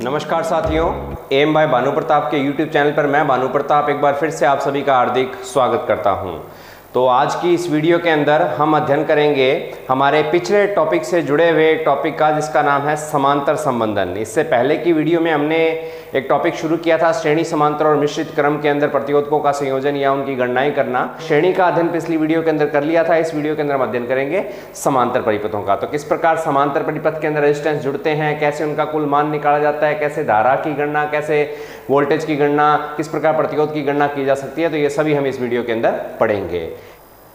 नमस्कार साथियों, M bye Bhanu Pratap के YouTube चैनल पर मैं भानु प्रताप एक बार फिर से आप सभी का हार्दिक स्वागत करता हूं। तो आज की इस वीडियो के अंदर हम अध्ययन करेंगे हमारे पिछले टॉपिक से जुड़े हुए टॉपिक का, जिसका नाम है समांतर संबंधन। इससे पहले की वीडियो में हमने एक टॉपिक शुरू किया था श्रेणी, समांतर और मिश्रित क्रम के अंदर प्रतिरोधकों का संयोजन या उनकी गणनाएं करना। श्रेणी का अध्ययन पिछली वीडियो के अंदर कर लिया था। इस वीडियो के अंदर हम अध्ययन करेंगे समांतर परिपथों का। तो किस प्रकार समांतर परिपथ के अंदर रेजिस्टेंस जुड़ते हैं, कैसे उनका कुल मान निकाला जाता है, कैसे धारा की गणना, कैसे वोल्टेज की गणना, किस प्रकार प्रतिरोध की गणना की जा सकती है, तो ये सभी हम इस वीडियो के अंदर पढ़ेंगे।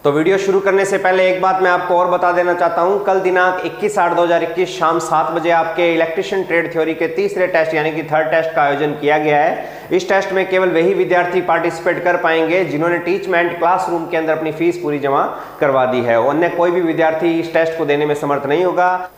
तो वीडियो शुरू करने से पहले एक बात मैं आपको और बता देना चाहता हूं। कल दिनांक 21/8/2021 शाम 7 बजे आपके इलेक्ट्रिशियन ट्रेड थ्योरी के तीसरे टेस्ट यानी कि थर्ड टेस्ट का आयोजन किया गया है। इस टेस्ट में केवल वही विद्यार्थी पार्टिसिपेट कर पाएंगे जिन्होंने टीचमेंट क्लासरूम के अंदर अपनी फीस पूरी जमा करवा दी है। अन्य कोई भी विद्यार्थी इस टेस्ट को देने में समर्थ नहीं होगा।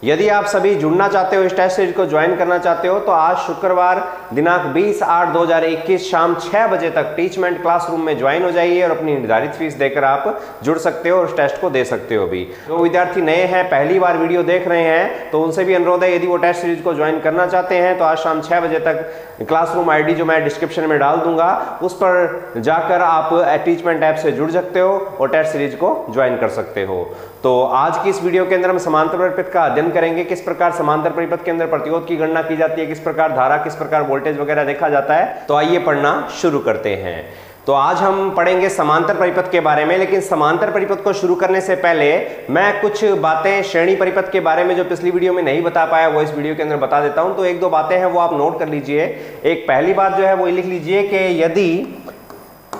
यदि आप सभी जुड़ना चाहते हो, इस टेस्ट सीरीज को ज्वाइन करना चाहते हो, तो आज शुक्रवार दिनांक 20/8/2021 शाम 6 बजे तक टीचमेंट क्लासरूम में ज्वाइन हो जाइए और अपनी निर्धारित फीस देकर आप जुड़ सकते हो और उस टेस्ट को दे सकते हो भी। जो विद्यार्थी नए हैं, पहली बार वीडियो देख रहे हैं, तो उनसे भी अनुरोध है, यदि वो टेस्ट सीरीज को ज्वाइन करना चाहते हैं तो आज शाम 6 बजे तक क्लासरूम आईडी जो मैं डिस्क्रिप्शन में डाल दूंगा, उस पर जाकर आप टीचमेंट ऐप से जुड़ सकते हो और टेस्ट सीरीज को ज्वाइन कर सकते हो। तो आज की इस वीडियो के अंदर हम समांतर परिपथ का अध्ययन करेंगे, किस प्रकार समांतर परिपथ के अंदर प्रतिरोध की गणना की जाती है, किस प्रकार धारा, किस प्रकार वोल्टेज वगैरह देखा जाता है। तो आइए पढ़ना शुरू करते हैं। तो आज हम पढ़ेंगे समांतर परिपथ के बारे में, लेकिन समांतर परिपथ को शुरू करने से पहले मैं कुछ बातें श्रेणी परिपथ के बारे में जो पिछली वीडियो में नहीं बता पाया वो इस वीडियो के अंदर बता देता हूं। तो एक दो बातें हैं वो आप नोट कर लीजिए। एक पहली बात जो है वो लिख लीजिए कि यदि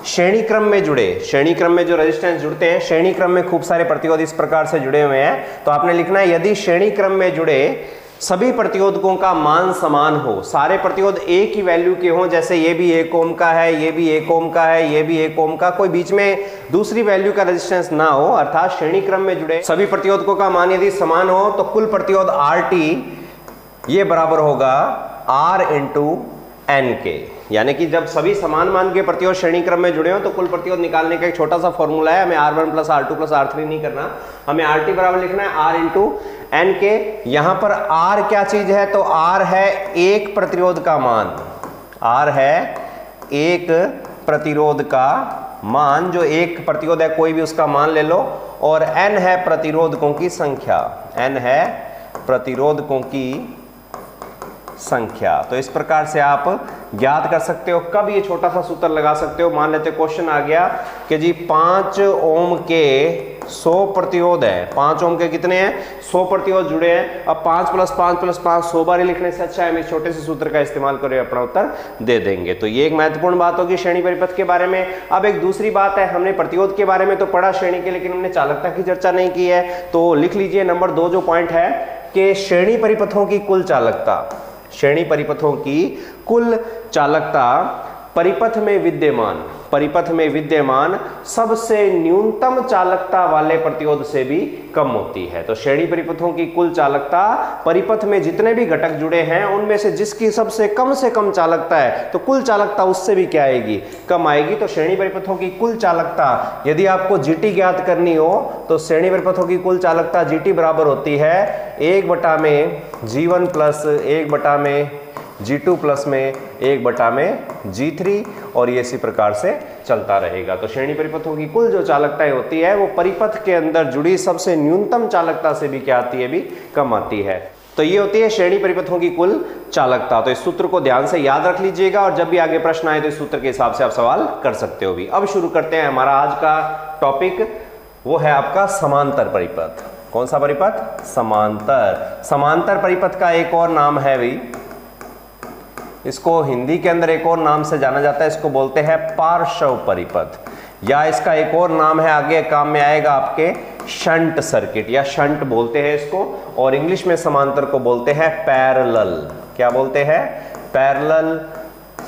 श्रेणी क्रम में जुड़े, श्रेणी क्रम में जो रेजिस्टेंस जुड़ते हैं, श्रेणी क्रम में खूब सारे प्रतिरोध इस प्रकार से जुड़े हुए हैं, तो आपने लिखना है यदि श्रेणी क्रम में जुड़े सभी प्रतिरोधकों का मान समान हो, सारे प्रतिरोध एक ही वैल्यू के हों, जैसे ये भी 1 ओम का है, ये भी 1 ओम का है, ये भी 1 ओम का, कोई बीच में दूसरी वैल्यू का रेजिस्टेंस ना हो, अर्थात श्रेणी क्रम में जुड़े सभी प्रतिरोधकों का मान यदि समान हो, तो कुल प्रतिरोध RT ये बराबर होगा R × N के। यानी कि जब सभी समान मान के प्रतिरोध श्रेणी क्रम में जुड़े हो तो कुल प्रतिरोध निकालने का एक छोटा सा फॉर्मूला है। हमें R1 + R2 + R3 नहीं करना, हमें RT बराबर लिखना है R × N के। यहां पर R क्या चीज है, तो R है एक प्रतिरोध का मान, R है एक प्रतिरोध का मान, जो एक प्रतिरोध है कोई भी उसका मान ले लो, और N है प्रतिरोधकों की संख्या, N है प्रतिरोधकों की संख्या। तो इस प्रकार से आप ज्ञात कर सकते हो। कब ये छोटा सा सूत्र लगा सकते हो, मान लेते क्वेश्चन आ गया कि जी 5 ओम के 100 प्रतिरोध है, 5 ओम के कितने हैं, 100 प्रतिरोध जुड़े हैं। अब 5 + 5 + 5 100 बार लिखने से अच्छा है हम इस छोटे से सूत्र का इस्तेमाल करके अपना उत्तर दे देंगे। तो ये एक महत्वपूर्ण बात होगी श्रेणी परिपथ के बारे में। अब एक दूसरी बात है, हमने प्रतिरोध के बारे में तो पढ़ा श्रेणी के, लेकिन हमने चालकता की चर्चा नहीं की है। तो लिख लीजिए नंबर 2 जो पॉइंट है कि श्रेणी परिपथों की कुल चालकता, श्रेणी परिपथों की कुल चालकता परिपथ में विद्यमान सबसे न्यूनतम चालकता वाले प्रतिरोध से भी कम होती है। तो श्रेणी परिपथों की कुल चालकता परिपथ में जितने भी घटक जुड़े हैं उनमें से जिसकी सबसे कम से कम चालकता है, तो कुल चालकता उससे भी क्या आएगी, कम आएगी। तो श्रेणी परिपथों की कुल चालकता यदि आपको GT ज्ञात करनी हो तो श्रेणी परिपथों की कुल चालकता GT बराबर होती है 1/G1 + 1/G2 + 1/G3, और ये इसी प्रकार से चलता रहेगा। तो श्रेणी परिपथों की कुल जो चालकता होती है वो परिपथ के अंदर जुड़ी सबसे न्यूनतम चालकता से भी क्या आती है, भी कम आती है। तो ये होती है श्रेणी परिपथों की कुल चालकता। तो इस सूत्र को ध्यान से याद रख लीजिएगा और जब भी आगे प्रश्न आए तो इस सूत्र के हिसाब से आप सवाल कर सकते हो भी। अब शुरू करते हैं हमारा आज का टॉपिक, वो है आपका समांतर परिपथ। कौन सा परिपथ, समांतर। समांतर परिपथ का एक और नाम है भाई, इसको हिंदी के अंदर एक और नाम से जाना जाता है, इसको बोलते हैं पार्श्व परिपथ, या इसका एक और नाम है, आगे काम में आएगा आपके, शंट सर्किट, या शंट बोलते हैं इसको, और इंग्लिश में समांतर को बोलते हैं पैरेलल। क्या बोलते हैं, पैरेलल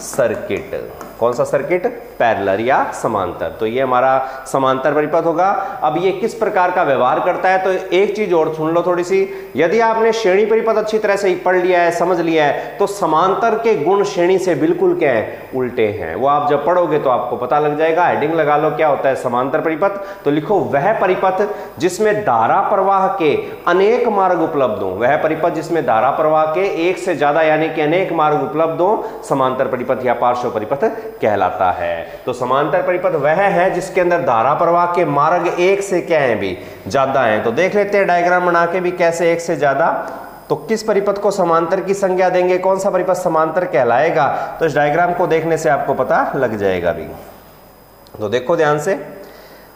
सर्किट। कौन सा सर्किट, पैरेलल या समांतर। तो ये हमारा समांतर परिपथ होगा। अब ये किस प्रकार का व्यवहार करता है, तो एक चीज और सुन लो थोड़ी सी। यदि आपने श्रेणी परिपथ अच्छी तरह से पढ़ लिया है, समझ लिया है, तो समांतर के गुण श्रेणी से बिल्कुल क्या है, उल्टे हैं। वो आप जब पढ़ोगे तो आपको पता लग जाएगा। हेडिंग लगा लो, क्या होता है समांतर परिपथ। तो लिखो वह परिपथ जिसमें धारा प्रवाह के अनेक मार्ग उपलब्ध हो। वह परिपथ जिसमें धारा प्रवाह के एक से ज्यादा यानी कि अनेक मार्ग उपलब्ध हो, समांतर परिपथ या पार्श्व परिपथ कहलाता है। तो समांतर परिपथ वह है जिसके अंदर धारा प्रवाह के मार्ग एक से क्या है भी, ज्यादा है। तो देख लेते हैं डायग्राम बना के भी कैसे एक से ज्यादा। तो किस परिपथ को समांतर की संज्ञा देंगे, कौन सा परिपथ समांतर कहलाएगा, तो इस डायग्राम को देखने से आपको पता लग जाएगा भी। तो देखो ध्यान से।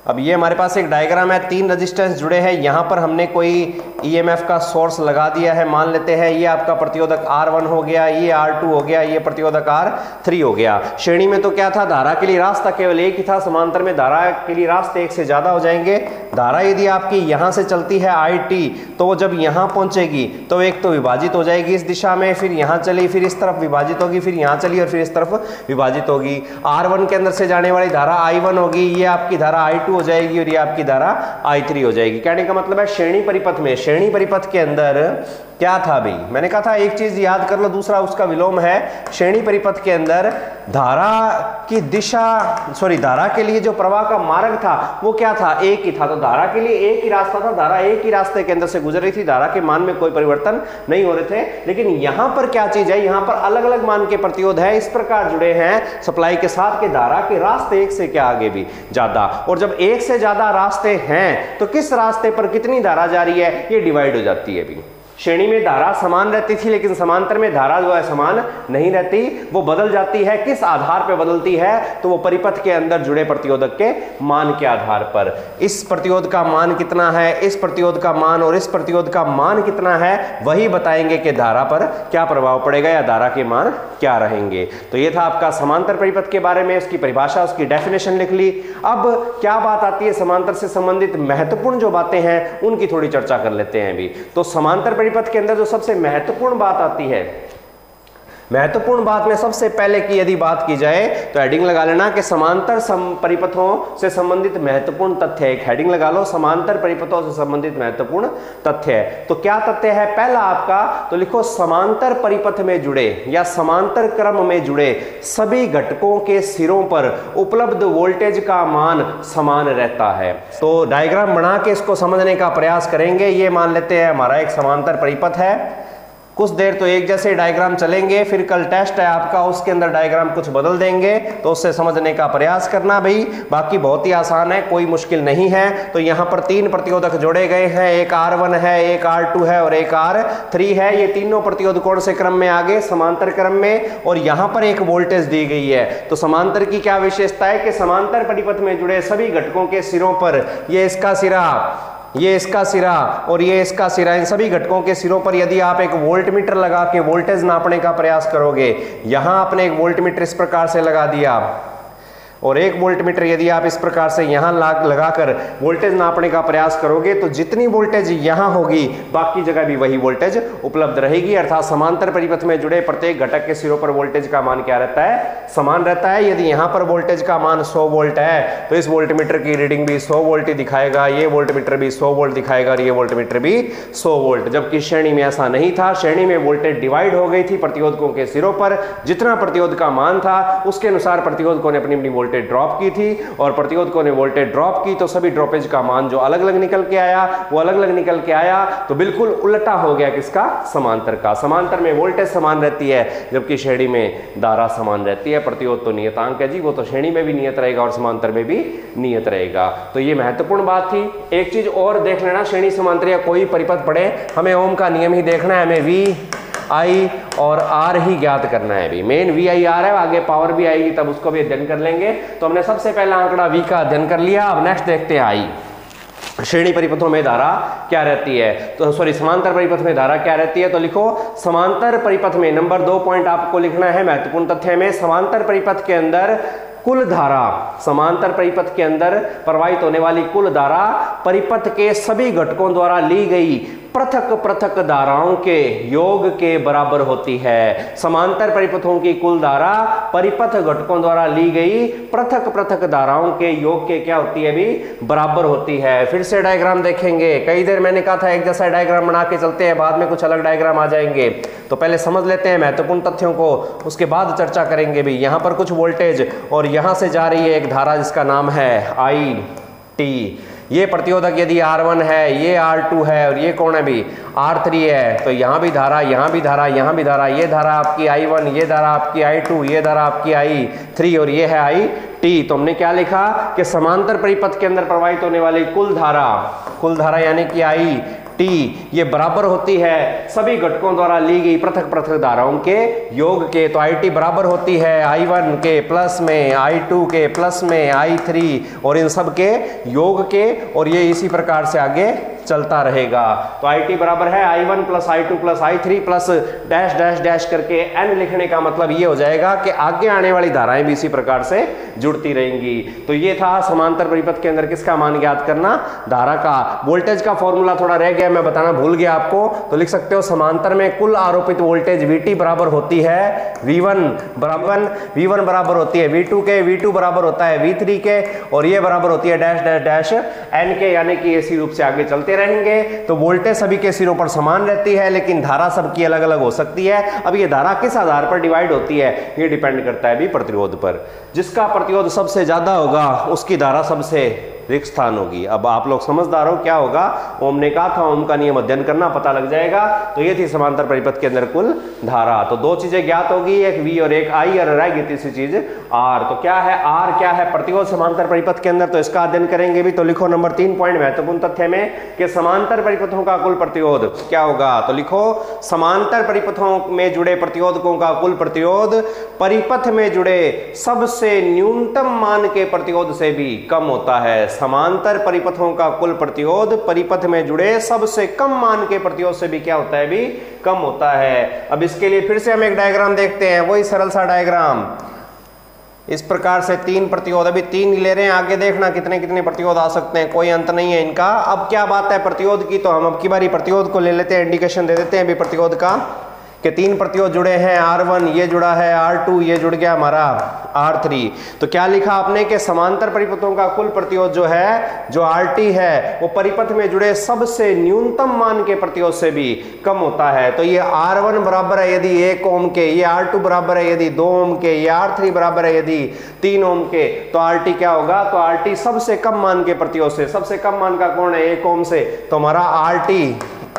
अब ये हमारे पास एक डायग्राम है, 3 रेजिस्टेंस जुड़े हैं। यहां पर हमने कोई ईएमएफ का सोर्स लगा दिया है। मान लेते हैं ये आपका प्रतिरोधक R1 हो गया, ये R2 हो गया, ये प्रतिरोधक R3 हो गया। श्रेणी में तो क्या था, धारा के लिए रास्ता केवल एक ही था। समांतर में धारा के लिए रास्ते एक से ज्यादा हो जाएंगे। धारा यदि आपकी यहां से चलती है IT, तो वो जब यहां पहुंचेगी तो एक तो विभाजित हो जाएगी इस दिशा में, फिर यहां चली, फिर इस तरफ विभाजित होगी, फिर यहां चली और फिर इस तरफ विभाजित होगी। R1 के अंदर से जाने वाली धारा I1 होगी, ये आपकी धारा I2 हो जाएगी और ये आपकी धारा I3 हो जाएगी। कहने का मतलब है श्रेणी परिपथ में, श्रेणी परिपथ के अंदर क्या था भाई, मैंने कहा था एक चीज याद कर लो, दूसरा उसका विलोम है। श्रेणी परिपथ के अंदर धारा की दिशा, धारा के लिए जो प्रवाह का मार्ग था वो क्या था, एक ही था। तो धारा के लिए एक ही रास्ता था, धारा एक ही रास्ते के अंदर से गुजर रही थी, धारा के मान में कोई परिवर्तन नहीं हो रहे थे। लेकिन यहां पर क्या चीज है, यहां पर अलग अलग मान के प्रतिरोध है, इस प्रकार जुड़े हैं सप्लाई के साथ के धारा के रास्ते एक से क्या आगे भी ज्यादा। और जब एक से ज्यादा रास्ते हैं तो किस रास्ते पर कितनी धारा जा रही है, ये डिवाइड हो जाती है भी। श्रेणी में धारा समान रहती थी, लेकिन समांतर में धारा जो है समान नहीं रहती, वो बदल जाती है। किस आधार पर बदलती है, तो वो परिपथ के अंदर जुड़े प्रतिरोधक के मान के आधार पर। इस प्रतिरोध का मान कितना है, इस प्रतिरोध का मान और इस प्रतिरोध का मान कितना है, वही बताएंगे कि धारा पर क्या प्रभाव पड़ेगा या धारा के मान क्या रहेंगे। तो ये था आपका समांतर परिपथ के बारे में, उसकी परिभाषा, उसकी डेफिनेशन लिख ली। अब क्या बात आती है, समांतर से संबंधित महत्वपूर्ण जो बातें हैं उनकी थोड़ी चर्चा कर लेते हैं अभी। तो समांतर परिपथ के अंदर जो सबसे महत्वपूर्ण बात आती है, महत्वपूर्ण बात में सबसे पहले की यदि बात की जाए तो हेडिंग लगा लेना कि समांतर परिपथों से संबंधित महत्वपूर्ण तथ्य। एक हेडिंग लगा लो, समांतर परिपथों से संबंधित महत्वपूर्ण तथ्य। तो क्या तथ्य है पहला आपका, तो लिखो समांतर परिपथ में जुड़े या समांतर क्रम में जुड़े सभी घटकों के सिरों पर उपलब्ध वोल्टेज का मान समान रहता है। तो डायग्राम बना के इसको समझने का प्रयास करेंगे। ये मान लेते हैं हमारा एक समांतर परिपथ है, कुछ देर तो एक जैसे डायग्राम चलेंगे, फिर कल टेस्ट है आपका, उसके अंदर डायग्राम कुछ बदल देंगे, तो उससे समझने का प्रयास करना भाई। बाकी बहुत ही आसान है, कोई मुश्किल नहीं है। तो यहाँ पर 3 प्रतिरोधक जोड़े गए हैं, एक R1 है, एक R2 है और एक R3 है। ये तीनों प्रतिरोध कौन से क्रम में आगे, समांतर क्रम में। और यहाँ पर एक वोल्टेज दी गई है। तो समांतर की क्या विशेषता है कि समांतर परिपथ में जुड़े सभी घटकों के सिरों पर, ये इसका सिरा, ये इसका सिरा और ये इसका सिरा, इन सभी घटकों के सिरों पर यदि आप एक वोल्टमीटर लगा के वोल्टेज नापने का प्रयास करोगे, यहां आपने एक वोल्टमीटर इस प्रकार से लगा दिया और एक वोल्टमीटर यदि आप इस प्रकार से यहां लगाकर वोल्टेज नापने का प्रयास करोगे, तो जितनी वोल्टेज यहां होगी बाकी जगह भी वही वोल्टेज उपलब्ध रहेगी। अर्थात समांतर परिपथ में जुड़े प्रत्येक घटक के सिरों पर वोल्टेज का मान क्या रहता है, समान रहता है। यदि यहां पर वोल्टेज का मान 100 वोल्ट है तो इस वोल्टमीटर की रीडिंग भी 100 वोल्ट ही दिखाएगा, ये वोल्टमीटर भी 100 वोल्ट दिखाएगा और ये वोल्टमीटर भी 100 वोल्ट। जबकि श्रेणी में ऐसा नहीं था, श्रेणी में वोल्टेज डिवाइड हो गई थी प्रतिरोधकों के सिरों पर। जितना प्रतिरोध का मान था उसके अनुसार प्रतिरोधकों ने अपनी अपनी वोल्टेज ड्रॉप की थी और प्रतिरोधकों ने वोल्टेज ड्रॉप की तो सभी ड्रॉपेज का मान जो अलग अलग निकल के आया वो अलग अलग निकल के आया। तो बिल्कुल उल्टा हो गया किसका, समांतर का। समांतर में वोल्टेज समान रहती है जबकि श्रेणी में धारा समान रहती है। प्रतिरोध तो नियतांक है जी, वो तो श्रेणी में भी नियत रहेगा और समांतर में भी नियत रहेगा। तो ये महत्वपूर्ण बात थी। एक चीज और देख लेना, श्रेणी समांतर या कोई परिपथ पढ़े, हमें ओम का नियम ही देखना है, हमें V I और R ही ज्ञात करना है। भी मेन VIR है, आगे पावर भी आएगी तब उसको भी अध्ययन कर लेंगे। तो हमने सबसे पहला आंकड़ा V का अध्ययन कर लिया। अब नेक्स्ट देखते हैं I। श्रेणी परिपथों में धारा क्या रहती है, तो समांतर परिपथ में धारा क्या रहती है। तो लिखो समांतर परिपथ में नंबर 2 पॉइंट आपको लिखना है महत्वपूर्ण तथ्य में। समांतर परिपथ के अंदर कुल धारा, समांतर परिपथ के अंदर प्रवाहित होने वाली कुल धारा परिपथ के सभी घटकों द्वारा ली गई पृथक पृथक धाराओं के योग के बराबर होती है। समांतर परिपथों की कुल धारा परिपथ घटकों द्वारा ली गई पृथक पृथक धाराओं के योग के क्या होती है भी, बराबर होती है। फिर से डायग्राम देखेंगे, कई देर मैंने कहा था एक जैसा डायग्राम बना के चलते हैं, बाद में कुछ अलग डायग्राम आ जाएंगे। तो पहले समझ लेते हैं महत्वपूर्ण तथ्यों को, उसके बाद चर्चा करेंगे भी। यहां पर कुछ वोल्टेज और यहां से जा रही है एक धारा जिसका नाम है IT। ये प्रतिरोधक यदि R1 है, ये R2 है और ये कौन है भी, R3 है। तो यहाँ भी धारा, यहाँ भी धारा, यहाँ भी धारा, ये धारा आपकी I1, ये धारा आपकी I2, ये धारा आपकी I3 और ये है IT। तो हमने क्या लिखा कि समांतर परिपथ के अंदर प्रवाहित होने वाली कुल धारा यानी कि IT ये बराबर होती है सभी घटकों द्वारा ली गई पृथक पृथक धाराओं के योग के। तो IT बराबर होती है I1 के प्लस में, I2 के प्लस में, I3 और इन सब के योग के, और ये इसी प्रकार से आगे चलता रहेगा। तो IT बराबर है I1 plus I2 plus I3 plus dash dash dash करके n लिखने का मतलब ये हो जाएगा कि आगे आने वाली धाराएं भी इसी प्रकार से जुड़ती रहेंगी। तो ये था समांतर परिपथ के अंदर किसका मान ज्ञात करना, धारा का। वोल्टेज का फॉर्मूला थोड़ा रह गया, मैं बताना भूल गया आपको, तो लिख सकते हो समांतर में कुल आरोपित वोल्टेज VT बराबर होती है V1 बराबर होती है V2 के, V2 बराबर होता है V3 के, और ये बराबर होती है डैश डैश डैश n के, यानी कि इसी रूप से आगे चलते रहेंगे। तो वोल्टेज सभी के सिरों पर समान रहती है, लेकिन धारा सबकी अलग अलग हो सकती है। अब ये धारा किस आधार पर डिवाइड होती है, ये डिपेंड करता है भी प्रतिरोध पर। जिसका प्रतिरोध सबसे ज्यादा होगा उसकी धारा सबसे रिक्त स्थान होगी। अब आप लोग समझदार हो, क्या होगा, ओम ने कहा था ओम का नियम अध्ययन करना, पता लग जाएगा। तो ये थी समांतर परिपथ के अंदर कुल धारा। तो दो चीजें ज्ञात होगी, एक V और एक I, और रहेगी तीसरी चीज R। तो क्या है R, क्या है प्रतिरोध समांतर परिपथ के अंदर, तो इसका अध्ययन करेंगे भी। तो लिखो नंबर 3 पॉइंट महत्वपूर्ण तथ्य में कि समांतर परिपथों का कुल प्रतिरोध क्या होगा। तो लिखो समांतर परिपथों में जुड़े प्रतिरोधकों का कुल प्रतिरोध परिपथ में जुड़े सबसे न्यूनतम मान के प्रतिरोध से भी कम होता है। समांतर परिपथों का कुल प्रतिरोध परिपथ में जुड़े सबसे कम मान के प्रतिरोध से भी क्या होता है भी, कम होता है। अब इसके लिए फिर से हम एक डायग्राम देखते हैं, वही सरल सा डायग्राम। इस प्रकार से 3 प्रतिरोध, अभी 3 ले रहे हैं, आगे देखना कितने कितने प्रतिरोध आ सकते हैं, कोई अंत नहीं है इनका। अब क्या बात है प्रतिरोध की, तो हम अब की बारी प्रतिरोध को ले लेते हैं, इंडिकेशन दे देते हैं अभी प्रतिरोध का कि 3 प्रतिरोध जुड़े हैं, R1 ये जुड़ा है, R2 ये जुड़ गया हमारा R3। तो क्या लिखा आपने कि समांतर परिपथों का कुल प्रतिरोध जो है, जो RT है, वो परिपथ में जुड़े सबसे न्यूनतम मान के प्रतिरोध से भी कम होता है। तो ये R1 बराबर है यदि 1 ओम के, ये R2 बराबर है यदि 2 ओम के, ये R3 बराबर है यदि 3 ओम के, तो RT क्या होगा, तो RT सबसे कम मान के प्रतिरोध से, सबसे कम मान का कौन है, 1 ओम से, तो हमारा RT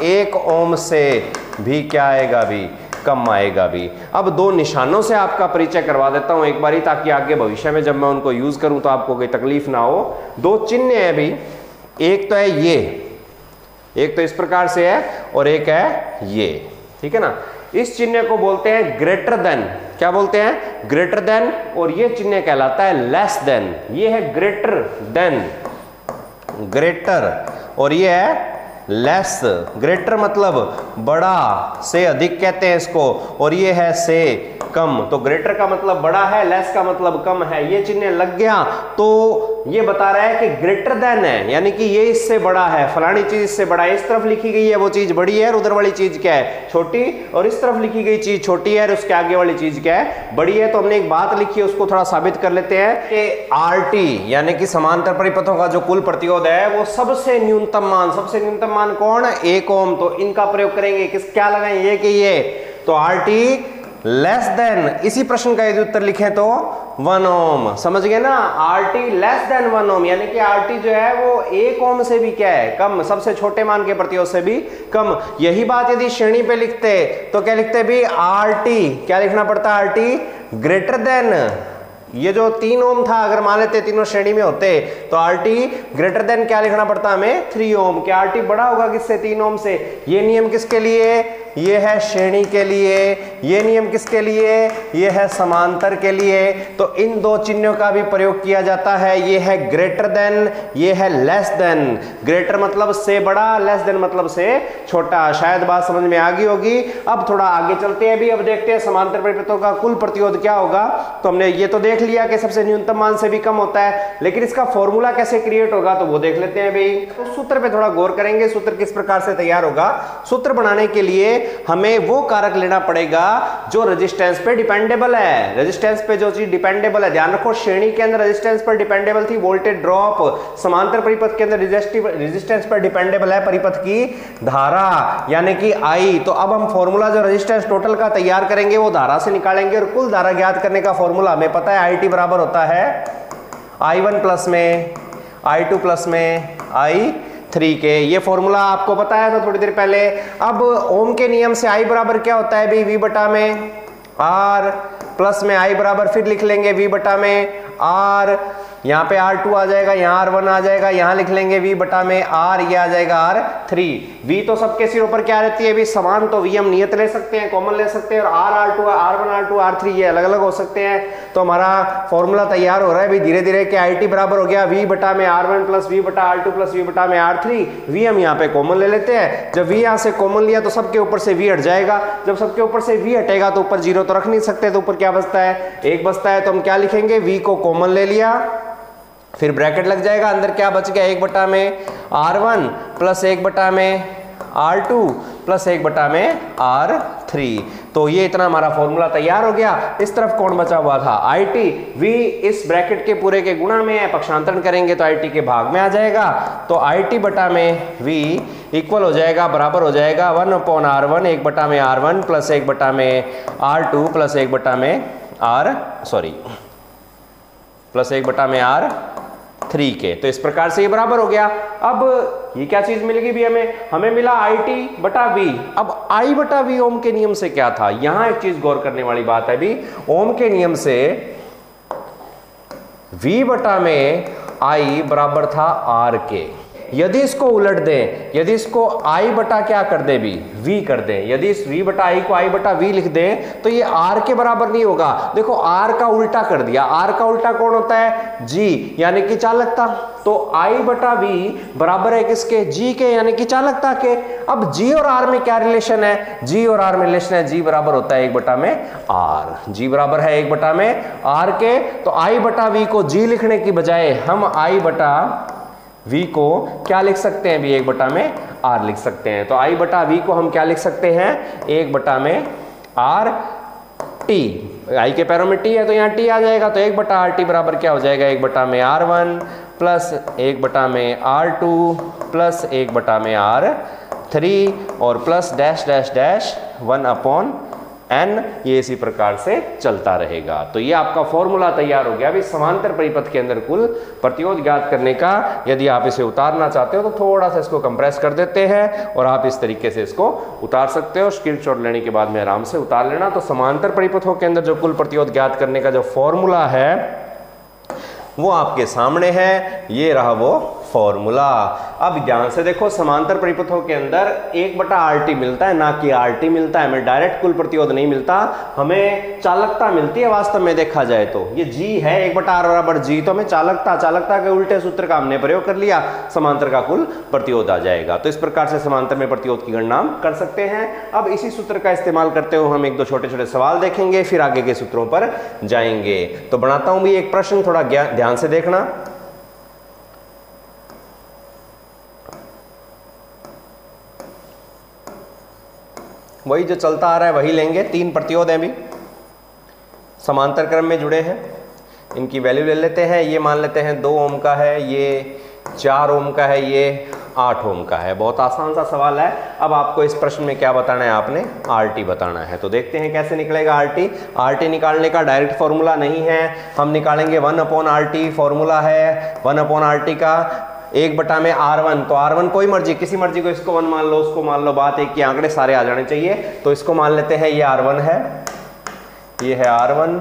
1 ओम से भी क्या आएगा भी, कम आएगा भी। अब 2 निशानों से आपका परिचय करवा देता हूं एक बारी, ताकि आगे भविष्य में जब मैं उनको यूज करूं तो आपको कोई तकलीफ ना हो। 2 चिन्ह है भी, एक तो है ये, एक तो इस प्रकार से है, और एक है ये, ठीक है ना। इस चिन्ह को बोलते हैं ग्रेटर देन, क्या बोलते हैं, ग्रेटर देन, और ये चिन्ह कहलाता है लेस देन। ये है ग्रेटर देन, ग्रेटर, और ये है लेस। ग्रेटर मतलब बड़ा, से अधिक कहते हैं इसको, और ये है से कम। तो ग्रेटर का मतलब बड़ा है, लेस का मतलब कम है। ये चिन्ह लग गया तो ये बता रहा है कि ग्रेटर देन है, यानी कि ये इससे बड़ा है, फलानी चीज इससे बड़ा है। इस तरफ लिखी गई है वो चीज बड़ी है और उधर वाली चीज क्या है, छोटी, और इस तरफ लिखी गई चीज छोटी है और उसके आगे वाली चीज क्या है, बड़ी है। तो हमने एक बात लिखी है, उसको थोड़ा साबित कर लेते हैं कि RT यानी कि समांतर परिपथों का जो कुल प्रतिरोध है वो सबसे न्यूनतम मान, सबसे न्यूनतम मान कौन, 1 ओम। तो इनका प्रयोग करेंगे, किस क्या लगाएंगे, ये कि ये, तो RT लेस देन, इसी प्रश्न का यदि उत्तर लिखें तो 1 ओम। समझ गए ना, RT लेस देन 1 ओम, यानी कि RT जो है वो 1 ओम से भी क्या है, कम, सबसे छोटे मान के प्रतिरोध से भी कम। यही बात यदि श्रेणी पे लिखते तो क्या लिखते भी, RT क्या लिखना पड़ता, RT ग्रेटर देन, ये जो 3 ओम था अगर मान लेते तीनों श्रेणी में होते तो RT ग्रेटर देन क्या लिखना पड़ता हमें, 3 ओम। क्या RT बड़ा होगा किससे, 3 ओम से। ये नियम किसके लिए, ये है श्रेणी के लिए, ये नियम किसके लिए, ये है समांतर के लिए। तो इन 2 चिन्हों का भी प्रयोग किया जाता है। ये है ग्रेटर देन, ये है लेस देन। ग्रेटर मतलब से बड़ा, लेस देन मतलब से छोटा। शायद बात समझ में आ गई होगी। अब थोड़ा आगे चलते हैं भी, अब देखते हैं समांतर परिपथों का कुल प्रतिरोध क्या होगा। तो हमने ये तो देख लिया कि सबसे न्यूनतम मान से भी कम होता है, लेकिन इसका फॉर्मूला कैसे क्रिएट होगा तो वो देख लेते हैं भाई। तो सूत्र पे थोड़ा गौर करेंगे, सूत्र किस प्रकार से तैयार होगा। सूत्र बनाने के लिए हमें वो कारक लेना पड़ेगा जो रेजिस्टेंस पे डिपेंडेबल है। रेजिस्टेंस पे जो चीज डिपेंडेबल है, ध्यान रखो श्रेणी के अंदर रेजिस्टेंस पर डिपेंडेबल थी वोल्टेज ड्रॉप, समांतर परिपथ के अंदर रेजिस्टेंस पर डिपेंडेबल है परिपथ की धारा यानी कि आई। तो अब हम फॉर्मूला जो रेजिस्टेंस टोटल का तैयार करेंगे वो धारा से निकालेंगे, और कुल धारा ज्ञात करने का फॉर्मूला हमें पता है, आई टी बराबर होता है I1 प्लस में I2 प्लस में I3 के। ये फॉर्मूला आपको बताया था थोड़ी देर पहले। अब ओम के नियम से I बराबर क्या होता है भाई, V बटा में R प्लस में I बराबर फिर लिख लेंगे V बटा में R, यहाँ पे R2 आ जाएगा, यहाँ R1 आ जाएगा, यहाँ लिख लेंगे V बटा में R, ये आ जाएगा R3। V तो सबके सिरों पर क्या रहती है भी समान, तो V हम नियत ले सकते हैं, कॉमन ले सकते हैं, और R2 R1 R2 R3 ये अलग अलग हो सकते हैं। तो हमारा फॉर्मूला तैयार हो रहा है भी धीरे धीरे कि IT बराबर हो गया V बटा में R1 प्लस V बटा R2 प्लस V बटा में R3। V हम यहाँ पे कॉमन ले लेते हैं, जब V यहाँ से कॉमन लिया तो सबके ऊपर से V हट जाएगा, जब सबके ऊपर से V हटेगा तो ऊपर 0 तो रख नहीं सकते, तो ऊपर क्या बचता है 1 बचता है। तो हम क्या लिखेंगे, V को कॉमन ले लिया, फिर ब्रैकेट लग जाएगा, अंदर क्या बच गया 1 बटा में R1 प्लस 1 बटा में R2 प्लस 1 बटा में R3। तो ये इतना हमारा फॉर्मूला तैयार हो गया। इस तरफ कौन बचा हुआ था IT, V इस ब्रैकेट के पूरे के गुणा में है, पक्षांतरण करेंगे तो IT के भाग में आ जाएगा। तो IT बटा में V इक्वल हो जाएगा, बराबर हो जाएगा 1/R1 1 बटा में R1 प्लस 1 बटा में R2 प्लस 1 बटा में प्लस 1 बटा में R3 के। तो इस प्रकार से ये बराबर हो गया। अब ये क्या चीज मिलेगी भी हमें मिला IT बटा V। अब I बटा V ओम के नियम से क्या था, यहां एक चीज गौर करने वाली बात है भी, ओम के नियम से V बटा में I बराबर था R के। यदि इसको उलट दें, यदि इसको I बटा क्या कर दे भी V कर दें, यदि इस V बटा I को I बटा V लिख दें तो ये R के बराबर नहीं होगा। देखो R का उल्टा कर दिया, R का उल्टा कौन होता है G यानी कि चालकता। तो I बटा V बराबर है किसके, G के यानी कि चालकता के। अब G और R में क्या रिलेशन है, G और R में रिलेशन है, G बराबर होता है 1 बटा में R, G बराबर है 1 बटा में R के। तो I बटा V को G लिखने की बजाय हम I बटा V को क्या लिख सकते हैं भी 1 बटा में R लिख सकते हैं। तो I बटा V को हम क्या लिख सकते हैं 1 बटा में R T, I के पैरों में T है तो यहाँ T आ जाएगा। तो 1 बटा RT बराबर क्या हो जाएगा 1 बटा में R1 प्लस 1 बटा में R2 प्लस 1 बटा में R3 और plus dash dash dash 1/n, ये इसी प्रकार से चलता रहेगा। तो ये आपका फॉर्मूला तैयार हो गया अभी समांतर परिपथ के अंदर कुल प्रतिरोध ज्ञात करने का। यदि आप इसे उतारना चाहते हो तो थोड़ा सा इसको कंप्रेस कर देते हैं और आप इस तरीके से इसको उतार सकते हो। स्क्रीनशॉट लेने के बाद में आराम से उतार लेना। तो समांतर परिपथों के अंदर जो कुल प्रतिरोध ज्ञात करने का जो फॉर्मूला है वो आपके सामने है, ये रहा वो फॉर्मूला। अब ध्यान से देखो, समांतर परिपथों के अंदर 1 बटा RT मिलता है, ना कि RT मिलता है। हमें डायरेक्ट कुल प्रतिरोध नहीं मिलता, हमें चालकता मिलती है। वास्तव में देखा जाए तो ये G है, 1 बटा R बराबर G, तो हमें चालकता के उल्टे सूत्र का हमने प्रयोग कर लिया, समांतर का कुल प्रतिरोध आ जाएगा। तो इस प्रकार से समांतर में प्रतिरोध की गणना कर सकते हैं। अब इसी सूत्र का इस्तेमाल करते हुए हम 1-2 छोटे छोटे सवाल देखेंगे, फिर आगे के सूत्रों पर जाएंगे। तो बनाता हूं भी एक प्रश्न, थोड़ा ध्यान से देखना। वही जो चलता आ रहा है वही लेंगे। 3 प्रतिरोध हैं भी, समांतर क्रम में जुड़े हैं, इनकी वैल्यू ले लेते हैं। ये मान लेते हैं 2 ओम का है, ये 4 ओम का है, ये 8 ओम का है। बहुत आसान सा सवाल है। अब आपको इस प्रश्न में क्या बताना है, आपने RT बताना है। तो देखते हैं कैसे निकलेगा RT। RT निकालने का डायरेक्ट फॉर्मूला नहीं है, हम निकालेंगे 1/RT। फॉर्मूला है 1/RT का 1 बटा में R1। तो R1 कोई मर्जी, किसी मर्जी को, इसको 1 मान लो, उसको मान लो, बात एक ही, आंकड़े सारे आ जाने चाहिए। तो इसको मान लेते हैं, ये R1 है, ये है R1,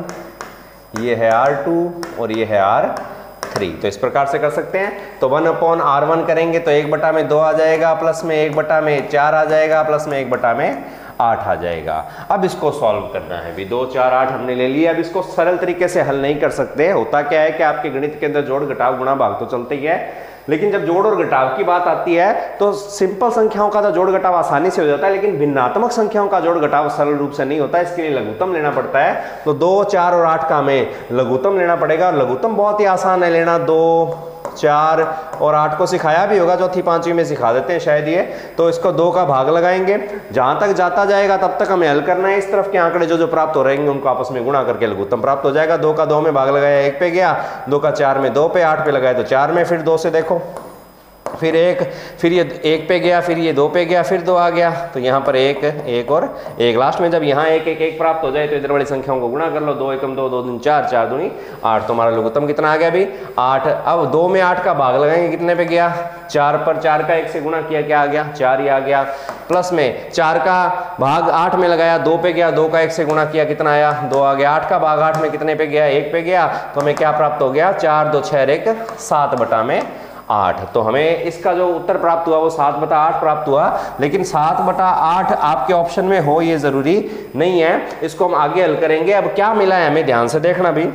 ये है R2 और ये है R3। तो इस प्रकार से कर सकते हैं। तो 1/R1 करेंगे तो 1 बटा में 2 आ जाएगा, प्लस में 1 बटा में 4 आ जाएगा, प्लस में 1 बटा में 8 आ जाएगा। अब इसको सॉल्व करना है भी, 2 4 8 हमने ले लिया। अब इसको सरल तरीके से हल नहीं कर सकते। होता क्या है कि आपके गणित के अंदर जोड़ घटाव गुणा भाग तो चलते ही है। लेकिन जब जोड़ और घटाव की बात आती है तो सिंपल संख्याओं का तो जोड़ घटाव आसानी से हो जाता है, लेकिन भिन्नात्मक संख्याओं का जोड़ घटाव सरल रूप से नहीं होता है, इसके लिए लघुत्तम लेना पड़ता है। तो 2, 4 और 8 का हमें लघुत्तम लेना पड़ेगा, और लघुत्तम बहुत ही आसान है लेना। 2, 4 और 8 को सिखाया भी होगा, चौथी पांचवी में सिखा देते हैं शायद ये। तो इसको 2 का भाग लगाएंगे, जहां तक जाता जाएगा तब तक हमें हल करना है। इस तरफ के आंकड़े जो प्राप्त हो रहेंगे उनको आपस में गुणा करके लघुत्तम प्राप्त हो जाएगा। 2 का 2 में भाग लगाया 1 पे गया, 2 का 4 में 2 पे, 8 पे लगाया तो 4 में, फिर 2 से देखो, फिर 1, फिर ये 1 पे गया, फिर ये 2 पे गया, फिर 2 आ गया, तो यहाँ पर 1, 1 और 1 लास्ट में। जब यहाँ 1, 1, 1 प्राप्त हो जाए तो इधर वाली संख्याओं को गुणा कर लो। 2 एकम 2, 2 दूनी 4, 4 दूनी 8, तो हमारा लघुत्तम कितना आ गया अभी 8। अब 2 में 8 का भाग लगाएंगे, कितने पे गया 4 पर, 4 का 1 से गुणा किया, क्या आ गया 4 ही आ गया। प्लस में 4 का भाग 8 में लगाया, 2 पे गया, 2 का 1 से गुणा किया, कितना आया 2 आ गया। 8 का भाग 8 में कितने पे गया 1 पे गया, तो हमें क्या प्राप्त हो गया 4, 2, 6, 1, 7/8। तो हमें इसका जो उत्तर प्राप्त हुआ वो 7/8 प्राप्त हुआ, लेकिन 7/8 आपके ऑप्शन में हो ये जरूरी नहीं है, इसको हम आगे हल करेंगे। अब क्या मिला है हमें, ध्यान से देखना भी,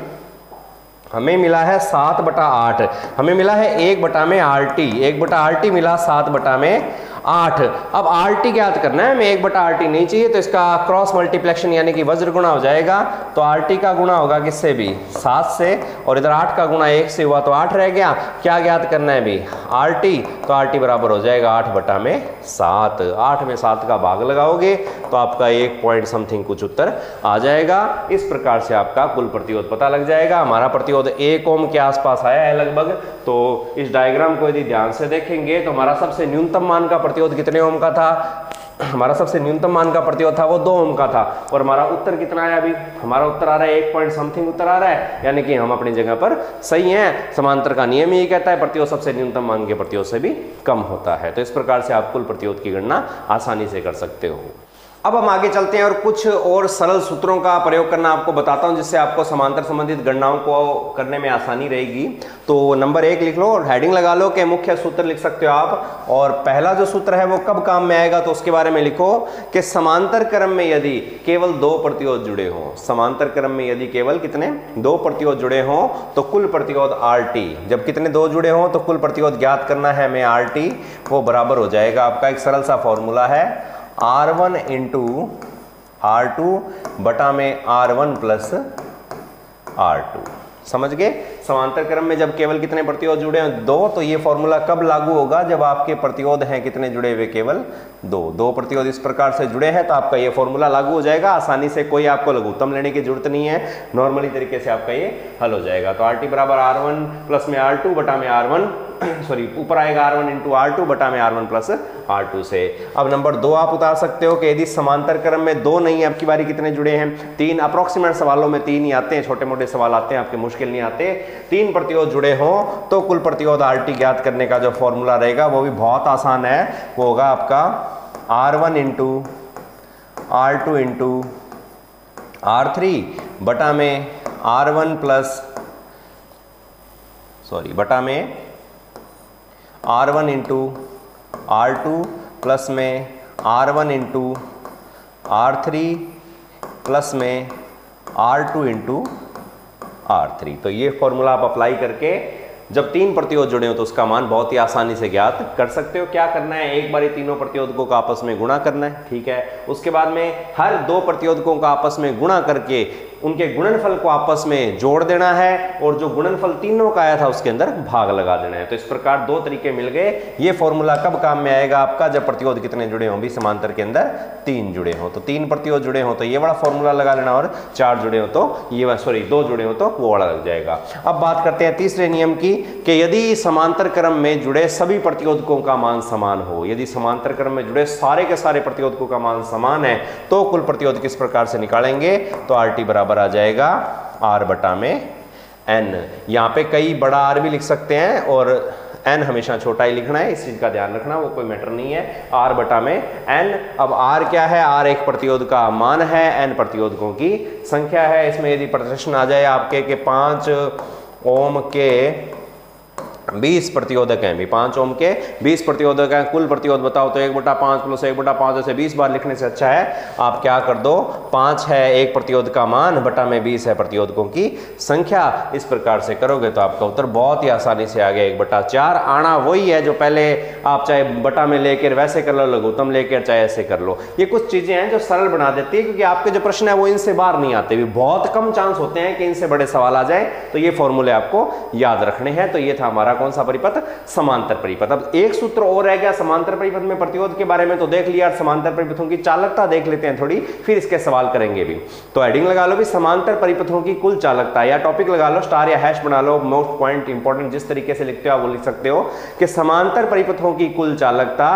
हमें मिला है 7/8, हमें मिला है 1/RT, 1/RT मिला 7/8। अब RT ज्ञात करना है, हमें 1/RT नहीं चाहिए, तो इसका क्रॉस मल्टीप्लेक्शन यानी कि वज्र गुणा हो जाएगा। तो RT का गुणा होगा किससे भी 7 से, और इधर 8 का गुणा 1 से हुआ तो 8 रह गया। क्या ज्ञात करना है भी RT, तो RT बराबर हो जाएगा 8/7। 8 में 7 का भाग लगाओगे तो आपका 1 पॉइंट समथिंग कुछ उत्तर आ जाएगा। इस प्रकार से आपका कुल प्रतिरोध पता लग जाएगा। हमारा प्रतिरोध 1 ओम के आसपास आया है लगभग। तो इस डायग्राम को यदि ध्यान से देखेंगे तो हमारा सबसे न्यूनतम मान का प्रतिरोध कितने ओम का था, हमारा सबसे न्यूनतम मान का प्रतिरोध था वो 2 ओम का था। और हमारा उत्तर कितना आया अभी, हमारा उत्तर आ रहा है 1 पॉइंट समथिंग उत्तर आ रहा है, यानी कि हम अपनी जगह पर सही हैं। समांतर का नियम यही कहता है प्रतिरोध सबसे न्यूनतम मान के प्रतिरोध से भी कम होता है। तो इस प्रकार से आप कुल प्रतिरोध की गणना आसानी से कर सकते हो। अब हम आगे चलते हैं और कुछ और सरल सूत्रों का प्रयोग करना आपको बताता हूं, जिससे आपको समांतर संबंधित गणनाओं को करने में आसानी रहेगी। तो नंबर 1 लिख लो और हेडिंग लगा लो कि मुख्य सूत्र लिख सकते हो आप। और पहला जो सूत्र है वो कब काम में आएगा तो उसके बारे में लिखो कि समांतर क्रम में यदि केवल 2 प्रतिरोध जुड़े हों, समांतर क्रम में यदि केवल कितने 2 प्रतिरोध जुड़े हों तो कुल प्रतिरोध RT, जब कितने 2 जुड़े हों तो कुल प्रतिरोध ज्ञात करना है हमें RT, वो बराबर हो जाएगा आपका एक सरल सा फॉर्मूला है R1 इंटू R2 बटा में R1 प्लस R2। समझ गए, समांतर क्रम में जब केवल कितने प्रतिरोध जुड़े हैं 2, तो ये फॉर्मूला कब लागू होगा जब आपके प्रतिरोध हैं कितने जुड़े हुए केवल 2 प्रतिरोध इस प्रकार से जुड़े हैं तो आपका ये फॉर्मूला लागू हो जाएगा आसानी से। कोई आपको लघुत्तम लेने की जरूरत नहीं है, नॉर्मली तरीके से आपका ये हल हो जाएगा। तो RT बराबर R1 प्लस में R2 बटा में R1, सॉरी ऊपर आएगा R1 इंटू R2 बटा में R1 प्लस R2 से। अब नंबर 2 आप उतार सकते हो कि यदि समांतर क्रम में 2 नहीं है, अब की बारी कितने जुड़े हैं 3, अप्रोक्सीमेट सवालों में 3 ही आते हैं, छोटे मोटे सवाल आते हैं आपके मुश्किल नहीं आते। 3 प्रतिरोध जुड़े हों तो कुल प्रतिरोध RT ज्ञात करने का जो फॉर्मूला रहेगा वो भी बहुत आसान है, वो होगा आपका R1 into R2 into R3 बटा में R1 प्लस बटा में R1 इंटू R2 प्लस में R1 इंटू R3 प्लस में R2 इंटू R3। तो ये फॉर्मूला आप अप्लाई करके जब 3 प्रतिरोध जुड़े हो तो उसका मान बहुत ही आसानी से ज्ञात कर सकते हो। क्या करना है, एक बार तीनों प्रतिरोधकों का आपस में गुणा करना है, ठीक है। उसके बाद में हर 2 प्रतिरोधकों का आपस में गुणा करके उनके गुणनफल को आपस में जोड़ देना है और जो गुणनफल तीनों का आया था उसके अंदर भाग लगा देना है। तो इस प्रकार 2 तरीके मिल गए। ये फॉर्मूला कब काम में आएगा आपका, जब प्रतिरोध कितने जुड़े हों भी समांतर के अंदर 3 जुड़े हों। तो 3 प्रतिरोध जुड़े हों तो ये वाला फॉर्मूला लगा लेना, और 4 जुड़े हो तो ये 2 जुड़े हो तो वो वाला लग जाएगा। अब बात करते हैं तीसरे नियम की कि यदि समांतर क्रम में जुड़े सभी प्रतिरोधकों का मान समान हो, यदि समांतर क्रम में जुड़े सारे के सारे प्रतिरोधकों का मान समान है तो कुल प्रतिरोध किस प्रकार से निकालेंगे, तो RT बराबर आ जाएगा R बटा में N। यहाँ पे कई बड़ा R भी लिख सकते हैं और N हमेशा छोटा ही लिखना है, इस चीज का ध्यान रखना, वो कोई मैटर नहीं है। R बटा में N। अब R क्या है, R एक प्रतिरोध का मान है, N प्रतिरोधकों की संख्या है। इसमें यदि प्रश्न आ जाए आपके कि 5 ओम के 20 प्रतिरोधक हैं भी, 5 ओम के 20 प्रतिरोधक हैं। कुल प्रतिरोध बताओ तो 1/5 प्लस 1/5 जैसे 20 बार लिखने से अच्छा है आप क्या कर दो, 5 है एक प्रतिरोध का मान बटा में 20 है प्रतिरोधकों की संख्या। इस प्रकार से करोगे तो आपका उत्तर बहुत ही आसानी से आ गया 1/4। आना वही है जो पहले आप चाहे बटा में लेकर वैसे कर लो, लघुत्तम लेकर चाहे ऐसे कर लो। ये कुछ चीजें हैं जो सरल बना देती है, क्योंकि आपके जो प्रश्न है वो इनसे बाहर नहीं आते भी, बहुत कम चांस होते हैं कि इनसे बड़े सवाल आ जाए। तो ये फॉर्मूले आपको याद रखने हैं। तो ये था हमारा कौन सा परिपथ, समांतर परिपथ। अब एक सूत्र और रह गया समांतर परिपथ में प्रतिरोध के बारे में तो देख लिया, समांतर परिपथों की चालकता देख लेते हैं थोड़ी, फिर इसके सवाल करेंगे भी। तो हेडिंग लगा लो भी समांतर परिपथों की कुल चालकता, या टॉपिक लगा लो स्टार या हैश बना लो, मोस्ट पॉइंट इंपॉर्टेंट जिस तरीके से लिखते हो आप वो लिख सकते हो कि समांतर परिपथों की कुल चालकता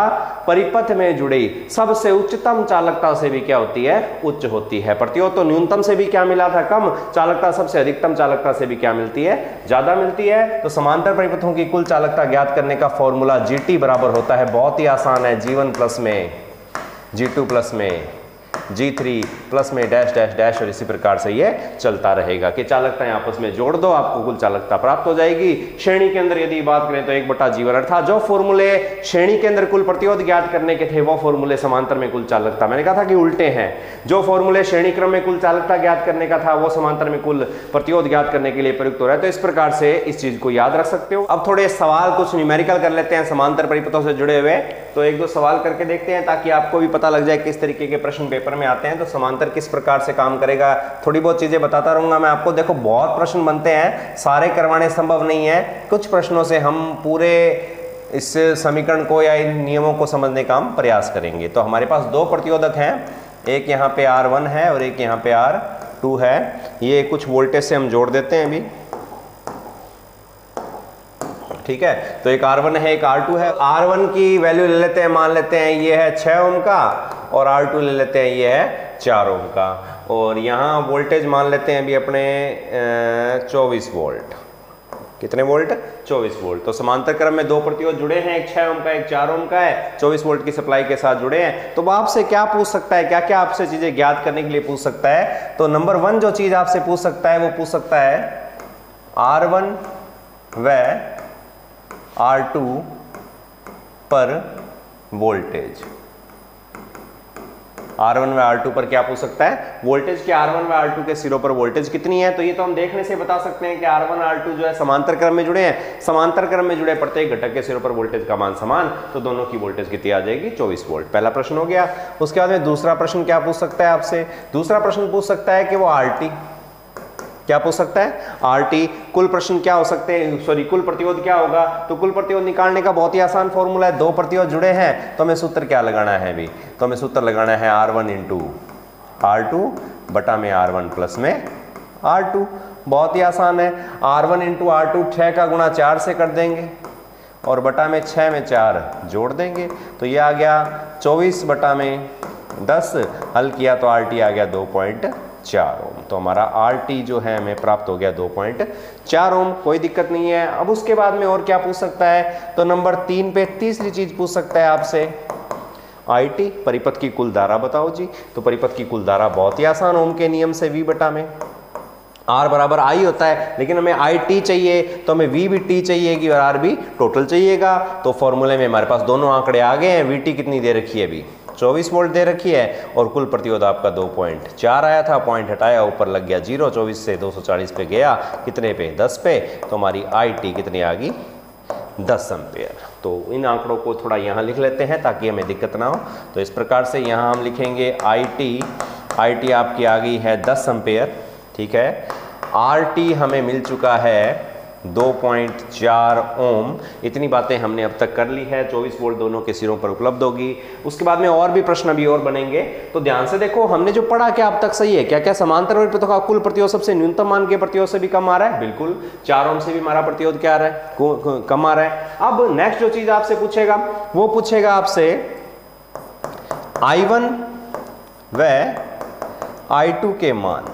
परिपथ में जुड़ी सबसे उच्चतम चालकता से भी क्या होती है, उच्च होती है। प्रतिरोध तो न्यूनतम से भी क्या मिला था, कम, चालकता सबसे अधिकतम चालकता से भी क्या मिलती है, ज्यादा मिलती है। तो समांतर परिपथों की कुल चालकता ज्ञात करने का फॉर्मूला GT बराबर होता है, बहुत ही आसान है, G1 प्लस में G2 प्लस में G3 प्लस में डैश डैश डैश, और इसी प्रकार से ये चलता रहेगा कि चालकताएं आपस में जोड़ दो आपको कुल चालकता प्राप्त हो जाएगी। श्रेणी के अंदर यदि बात करें तो 1/G1, अर्थात जो फॉर्मूले श्रेणी के अंदर कुल प्रतिरोध ज्ञात करने के थे वो फॉर्मूले समांतर में कुल चालकता, मैंने कहा था कि उल्टे हैं, जो फॉर्मूले श्रेणी क्रम में कुल चालकता ज्ञात करने का था वो समांतर में कुल प्रतिरोध ज्ञात करने के लिए प्रयुक्त हो रहा है। तो इस प्रकार से इस चीज को याद रख सकते हो। अब थोड़े सवाल कुछ न्यूमेरिकल कर लेते हैं समांतर परिपथों से जुड़े हुए, तो 1-2 सवाल करके देखते हैं ताकि आपको भी पता लग जाए किस तरीके के प्रश्न पेपर में आते हैं। तो समांतर किस प्रकार से काम करेगा, थोड़ी बहुत चीजें बताता रहूंगा मैं आपको। देखो बहुत प्रश्न बनते हैं, सारे करवाने संभव नहीं है, कुछ प्रश्नों से हम पूरे इस समीकरण को या इन नियमों को समझने का हम प्रयास करेंगे। तो हमारे पास 2 प्रतिरोधक हैं, एक यहाँ पे R1 है और एक यहाँ पे R2 है। ये कुछ वोल्टेज से हम जोड़ देते हैं अभी, ठीक है। तो एक R1 है एक R2 है। R1 की वैल्यू ले लेते हैं, मान लेते हैं ये है 6 ओम का, और R2 ले लेते हैं ये है 4 ओम का, और यहाँ वोल्टेज मान लेते हैं अभी अपने 24 वोल्ट। कितने वोल्ट, 24 वोल्ट। तो समांतर क्रम में 2 प्रतिरोध जुड़े हैं, एक 6 ओम का एक 4 ओम का है, 24 वोल्ट की सप्लाई के साथ जुड़े हैं। तो आपसे क्या पूछ सकता है, क्या क्या आपसे चीजें ज्ञात करने के लिए पूछ सकता है। तो नंबर 1 जो चीज आपसे पूछ सकता है वो पूछ सकता है R1 व R2 पर वोल्टेज। R1 व R2 पर क्या पूछ सकता है, वोल्टेज के R1 व R2 के सिरों पर वोल्टेज कितनी है। तो ये तो हम देखने से बता सकते हैं कि R1 R2 जो है समांतर क्रम में जुड़े हैं, समांतर क्रम में जुड़े प्रत्येक घटक के सिरों पर वोल्टेज का मान समान, तो दोनों की वोल्टेज कितनी आ जाएगी, 24 वोल्ट। पहला प्रश्न हो गया। उसके बाद में दूसरा प्रश्न क्या पूछ सकता है आपसे, दूसरा प्रश्न पूछ सकता है कि वो RT क्या पूछ सकता है, RT। कुल प्रश्न क्या हो सकते हैं, सॉरी कुल प्रतिरोध क्या होगा। तो कुल प्रतिरोध निकालने का बहुत ही आसान फॉर्मूला है, 2 प्रतिरोध जुड़े हैं तो हमें सूत्र क्या लगाना है अभी, तो हमें सूत्र लगाना है R1 इंटू R2 बटा में R1 प्लस में R2। बहुत ही आसान है, R1 इंटू R2 6 का गुणा 4 से कर देंगे और बटा में 6 में 4 जोड़ देंगे, तो ये आ गया 24 बटा में 10, हल किया तो RT आ गया 2.4 ओम। तो हमारा RT जो है हमें प्राप्त हो गया 2.4 ओम, कोई दिक्कत नहीं है। अब उसके बाद में और क्या पूछ सकता है, तो नंबर 3 पे तीसरी चीज पूछ सकता है आपसे IT, परिपथ की कुल धारा बताओ जी। तो परिपथ की कुल धारा बहुत ही आसान, ओम के नियम से V बटा में R बराबर I होता है, लेकिन हमें IT चाहिए तो हमें V भी T चाहिएगी और R भी टोटल चाहिएगा। तो फॉर्मूले में हमारे पास दोनों आंकड़े आ गए हैं। VT कितनी दे रखी है अभी, 24 वोल्ट दे रखी है, और कुल प्रतिरोध आपका 2.4 आया था, पॉइंट हटाया ऊपर लग गया 0, 24 से 240 पे गया, कितने पे, 10 पे। तो हमारी IT कितनी आ गई, 10 एम्पेयर। तो इन आंकड़ों को थोड़ा यहाँ लिख लेते हैं ताकि हमें दिक्कत ना हो। तो इस प्रकार से यहाँ हम लिखेंगे IT आपकी आ गई है 10 एम्पेयर, ठीक है। RT हमें मिल चुका है 2.4 ओम। इतनी बातें हमने अब तक कर ली है, 24 वोल्ट दोनों के सिरों पर उपलब्ध होगी। उसके बाद में और भी प्रश्न अभी और बनेंगे, तो ध्यान से देखो हमने जो पढ़ा क्या अब तक सही है, क्या क्या समांतर परिपथों का कुल प्रतिरोध सबसे न्यूनतम मान के प्रतिरोध से भी कम आ रहा है, बिल्कुल 4 ओम से भी हमारा प्रतिरोध क्या आ रहा है, कम आ रहा है। अब नेक्स्ट जो चीज आपसे पूछेगा वो पूछेगा आपसे I1 व I2 के मान।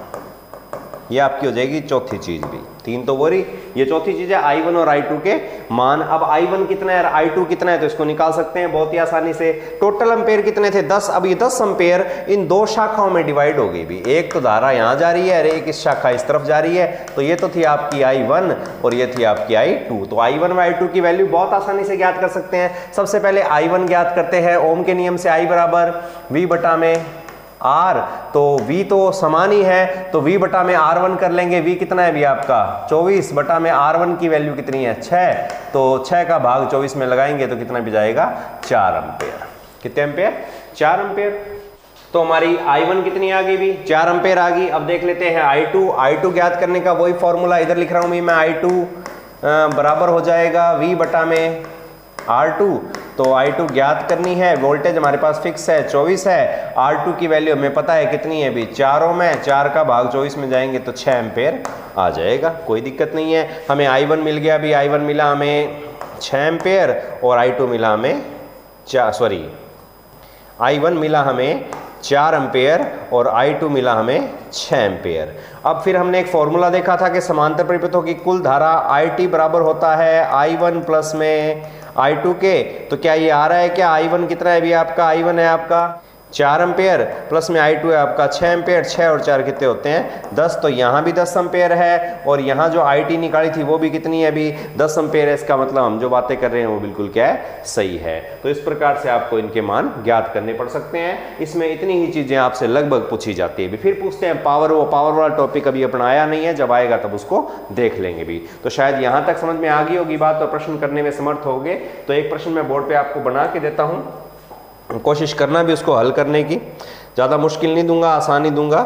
ये आपकी हो जाएगी चौथी चीज भी। 3 तो वो रही, ये चौथी चीज है I1 और I2 के मान। अब I1 कितना है और I2 कितना है तो इसको निकाल सकते हैं बहुत ही आसानी से। टोटल एम्पेयर कितने थे 10, अब ये 10 एम्पेयर इन 2 शाखाओं में डिवाइड हो गई भी। एक तो धारा यहाँ जा रही है और एक इस शाखा इस तरफ जा रही है, तो ये तो थी आपकी I1 और ये थी आपकी I2। तो I1 व I2 की वैल्यू बहुत आसानी से ज्ञात कर सकते हैं। सबसे पहले I1 ज्ञात करते हैं, ओम के नियम से I बराबर V बटा में R, तो V तो समान ही है तो V बटा में R1 कर लेंगे। V कितना है भी आपका 24 बटा में R1 की वैल्यू कितनी है 6, तो 6 का भाग 24 में लगाएंगे तो कितना भी जाएगा 4 एम्पेयर। कितने एम्पेयर 4 एम्पेयर। तो हमारी I1 कितनी आ गई भी 4 एम्पेयर आ गई। अब देख लेते हैं I2 ज्ञात करने का वही फॉर्मूला इधर लिख रहा हूं मैं। I2 बराबर हो जाएगा V बटा में R2, तो I2 ज्ञात करनी है। वोल्टेज हमारे पास फिक्स है 24 है, R2 की वैल्यू हमें पता है कितनी है भी 4 ओम है, 4 का भाग 24 में जाएंगे तो 6 एम्पेयर आ जाएगा, कोई दिक्कत नहीं है। हमें I1 मिल गया भी, I1 मिला हमें 6 एम्पेयर और I2 मिला हमें I1 मिला हमें 4 एम्पेयर और I2 मिला हमें 6 एम्पेयर। अब फिर हमने एक फॉर्मूला देखा था कि समांतर परिपथों की कुल धारा IT बराबर होता है I1 प्लस में I2 के। तो क्या ये आ रहा है क्या I1 कितना है भी आपका I1 है आपका 4 एम्पेयर प्लस में I2 है आपका 6 एम्पेयर। 6 और 4 कितने होते हैं 10, तो यहाँ भी 10 एम्पेयर है और यहाँ जो IT निकाली थी वो भी कितनी है अभी 10 एम्पेयर है। इसका मतलब हम जो बातें कर रहे हैं वो बिल्कुल क्या है सही है। तो इस प्रकार से आपको इनके मान ज्ञात करने पड़ सकते हैं। इसमें इतनी ही चीजें आपसे लगभग पूछी जाती है। फिर पूछते हैं पावर, वो पावर वाला टॉपिक अभी अपना आया नहीं है, जब आएगा तब उसको देख लेंगे भी। तो शायद यहाँ तक समझ में आ गई होगी बात और प्रश्न करने में समर्थ होगे। तो एक प्रश्न मैं बोर्ड पे आपको बना के देता हूँ, कोशिश करना भी उसको हल करने की, ज़्यादा मुश्किल नहीं दूंगा, आसानी दूंगा।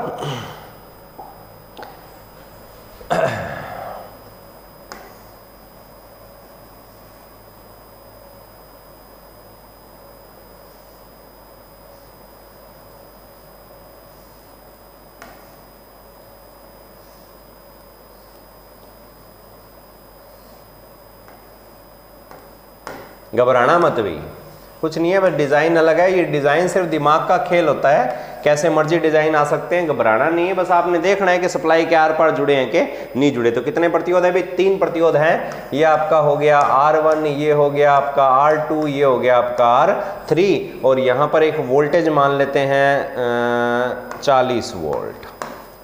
घबराना मत भी, कुछ नहीं है, बस डिज़ाइन अलग है। ये डिज़ाइन सिर्फ दिमाग का खेल होता है, कैसे मर्जी डिज़ाइन आ सकते हैं, घबराना नहीं है। बस आपने देखना है कि सप्लाई के आर पार जुड़े हैं कि नहीं जुड़े। तो कितने प्रतिरोध है भाई 3 प्रतिरोध हैं। ये आपका हो गया R1, ये हो गया आपका R2, ये हो गया आपका R3 और यहाँ पर एक वोल्टेज मान लेते हैं 40 वोल्ट।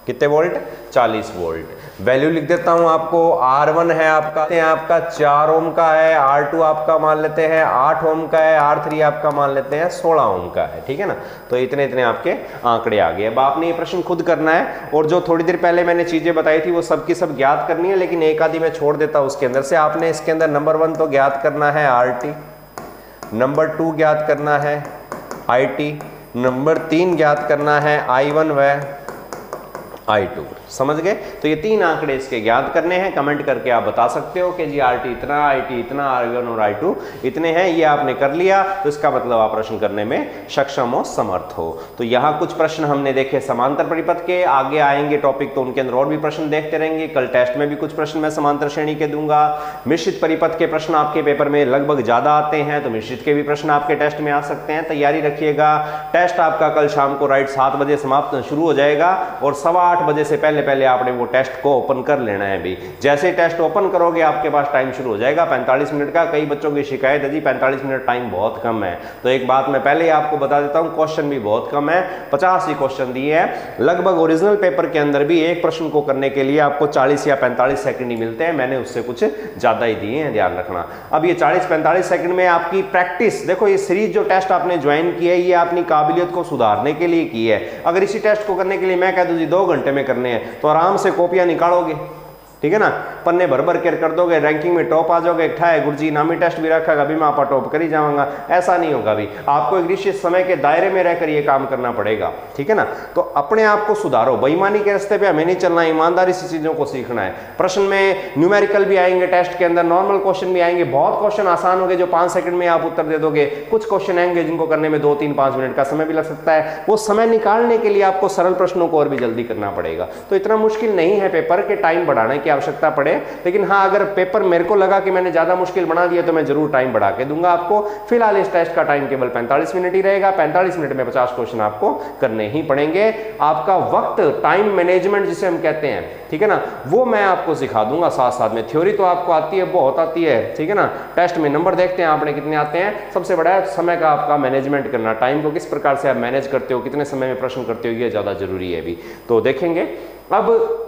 कितने वोल्ट 40 वोल्ट। वैल्यू लिख देता हूं आपको। R1 है आपका 4 ओम का है, R2 आपका मान लेते हैं 8 ओम का है, R3 आपका मान लेते हैं 16 ओम का है। ठीक है ना, तो इतने इतने आपके आंकड़े आ गए। अब आपने ये प्रश्न खुद करना है और जो थोड़ी देर पहले मैंने चीजें बताई थी वो सब की सब ज्ञात करनी है, लेकिन एक आधी मैं छोड़ देता हूं उसके अंदर से। आपने इसके अंदर नंबर 1 तो ज्ञात करना है RT, नंबर 2 ज्ञात करना है IT, नंबर 3 ज्ञात करना है I1 व I2। समझ गए। तो ये 3 आंकड़े इसके ज्ञात करने हैं। कमेंट करके आप बता सकते हो कि जी RT इतना, IT इतना, I1 और I2 इतने हैं। ये आपने कर लिया तो इसका मतलब आप प्रश्न करने में सक्षम हो, समर्थ हो। तो यहाँ कुछ प्रश्न हमने देखे समांतर परिपथ के, आगे आएंगे टॉपिक तो उनके अंदर और भी प्रश्न देखते रहेंगे। कल टेस्ट में भी कुछ प्रश्न मैं समांतर श्रेणी के दूंगा। मिश्रित परिपथ के प्रश्न आपके पेपर में लगभग ज्यादा आते हैं, तो मिश्रित के भी प्रश्न आपके टेस्ट में आ सकते हैं। तैयारी रखिएगा। टेस्ट आपका कल शाम को राइट 7 बजे समाप्त शुरू हो जाएगा और 7:15 बजे से पहले आपने वो टेस्ट को ओपन कर लेना है भी। जैसे टेस्ट ओपन करोगे आपके पास टाइम शुरू हो जाएगा 45 मिनट का। कई बच्चों की शिकायत है जी 45 मिनट टाइम बहुत कम है, तो एक बात मैं पहले ही आपको बता देता हूं, क्वेश्चन भी बहुत कम है। 50 ही क्वेश्चन दिए हैं। लगभग ओरिजिनल पेपर के अंदर भी एक प्रश्न को करने के लिए आपको 40 या 45 सेकंड ही मिलते हैं। मैंने उससे कुछ ज्यादा ही दिए हैं, ध्यान रखना। अब ये 40-45 सेकंड में आपकी प्रैक्टिस, देखो ये सीरीज जो टेस्ट आपने ज्वाइन की है ये अपनी काबिलियत को सुधारने के लिए की है। अगर इसी टेस्ट को करने के लिए मैं कह दूं जी 2 घंटे में करने हैं तो आराम से कॉपियां निकालोगे, ठीक है ना, पन्ने भर भर कर दोगे, रैंकिंग में टॉप आ जाओगे। ठाए गुरुजी नामी टेस्ट भी रखा, अभी मैं आपा टॉप कर ही जाऊंगा, ऐसा नहीं होगा। भी आपको एक निश्चित समय के दायरे में रहकर ये काम करना पड़ेगा, ठीक है ना। तो अपने आप को सुधारो, बेईमानी के रास्ते पे हमें नहीं चलना, ईमानदारी से चीजों को सीखना है। प्रश्न में न्यूमेरिकल भी आएंगे टेस्ट के अंदर, नॉर्मल क्वेश्चन भी आएंगे। बहुत क्वेश्चन आसान होंगे जो 5 सेकंड में आप उत्तर दे दोगे। कुछ क्वेश्चन आएंगे जिनको करने में 2-3-5 मिनट का समय भी लग सकता है। वो समय निकालने के लिए आपको सरल प्रश्नों को और भी जल्दी करना पड़ेगा। तो इतना मुश्किल नहीं है पेपर के टाइम बढ़ाने की आवश्यकता पड़े, लेकिन हाँ अगर पेपर मेरे को लगा कि मैंने ज्यादा मुश्किल बना दिया तो मैं जरूर टाइम बढ़ा के दूंगा आपको। फिलहाल इस टेस्ट का टाइम केवल 45 मिनट ही रहेगा। 45 मिनट में 50 क्वेश्चन आपको करने ही पड़ेंगे। आपका वक्त, टाइम मैनेजमेंट जिसे हम कहते हैं, ठीक है ना, वो मैं आपको सिखा दूंगा साथ साथ में। थ्योरी तो आपको आती है, बहुत आती है, ठीक है ना, टेस्ट में नंबर देखते हैं आपने कितने आते हैं। सबसे बड़ा है समय का आपका मैनेजमेंट करना, टाइम को किस प्रकार से आप मैनेज करते हो, कितने समय में प्रश्न करते हो, ये ज़्यादा जरूरी है अभी, तो देखेंगे। अब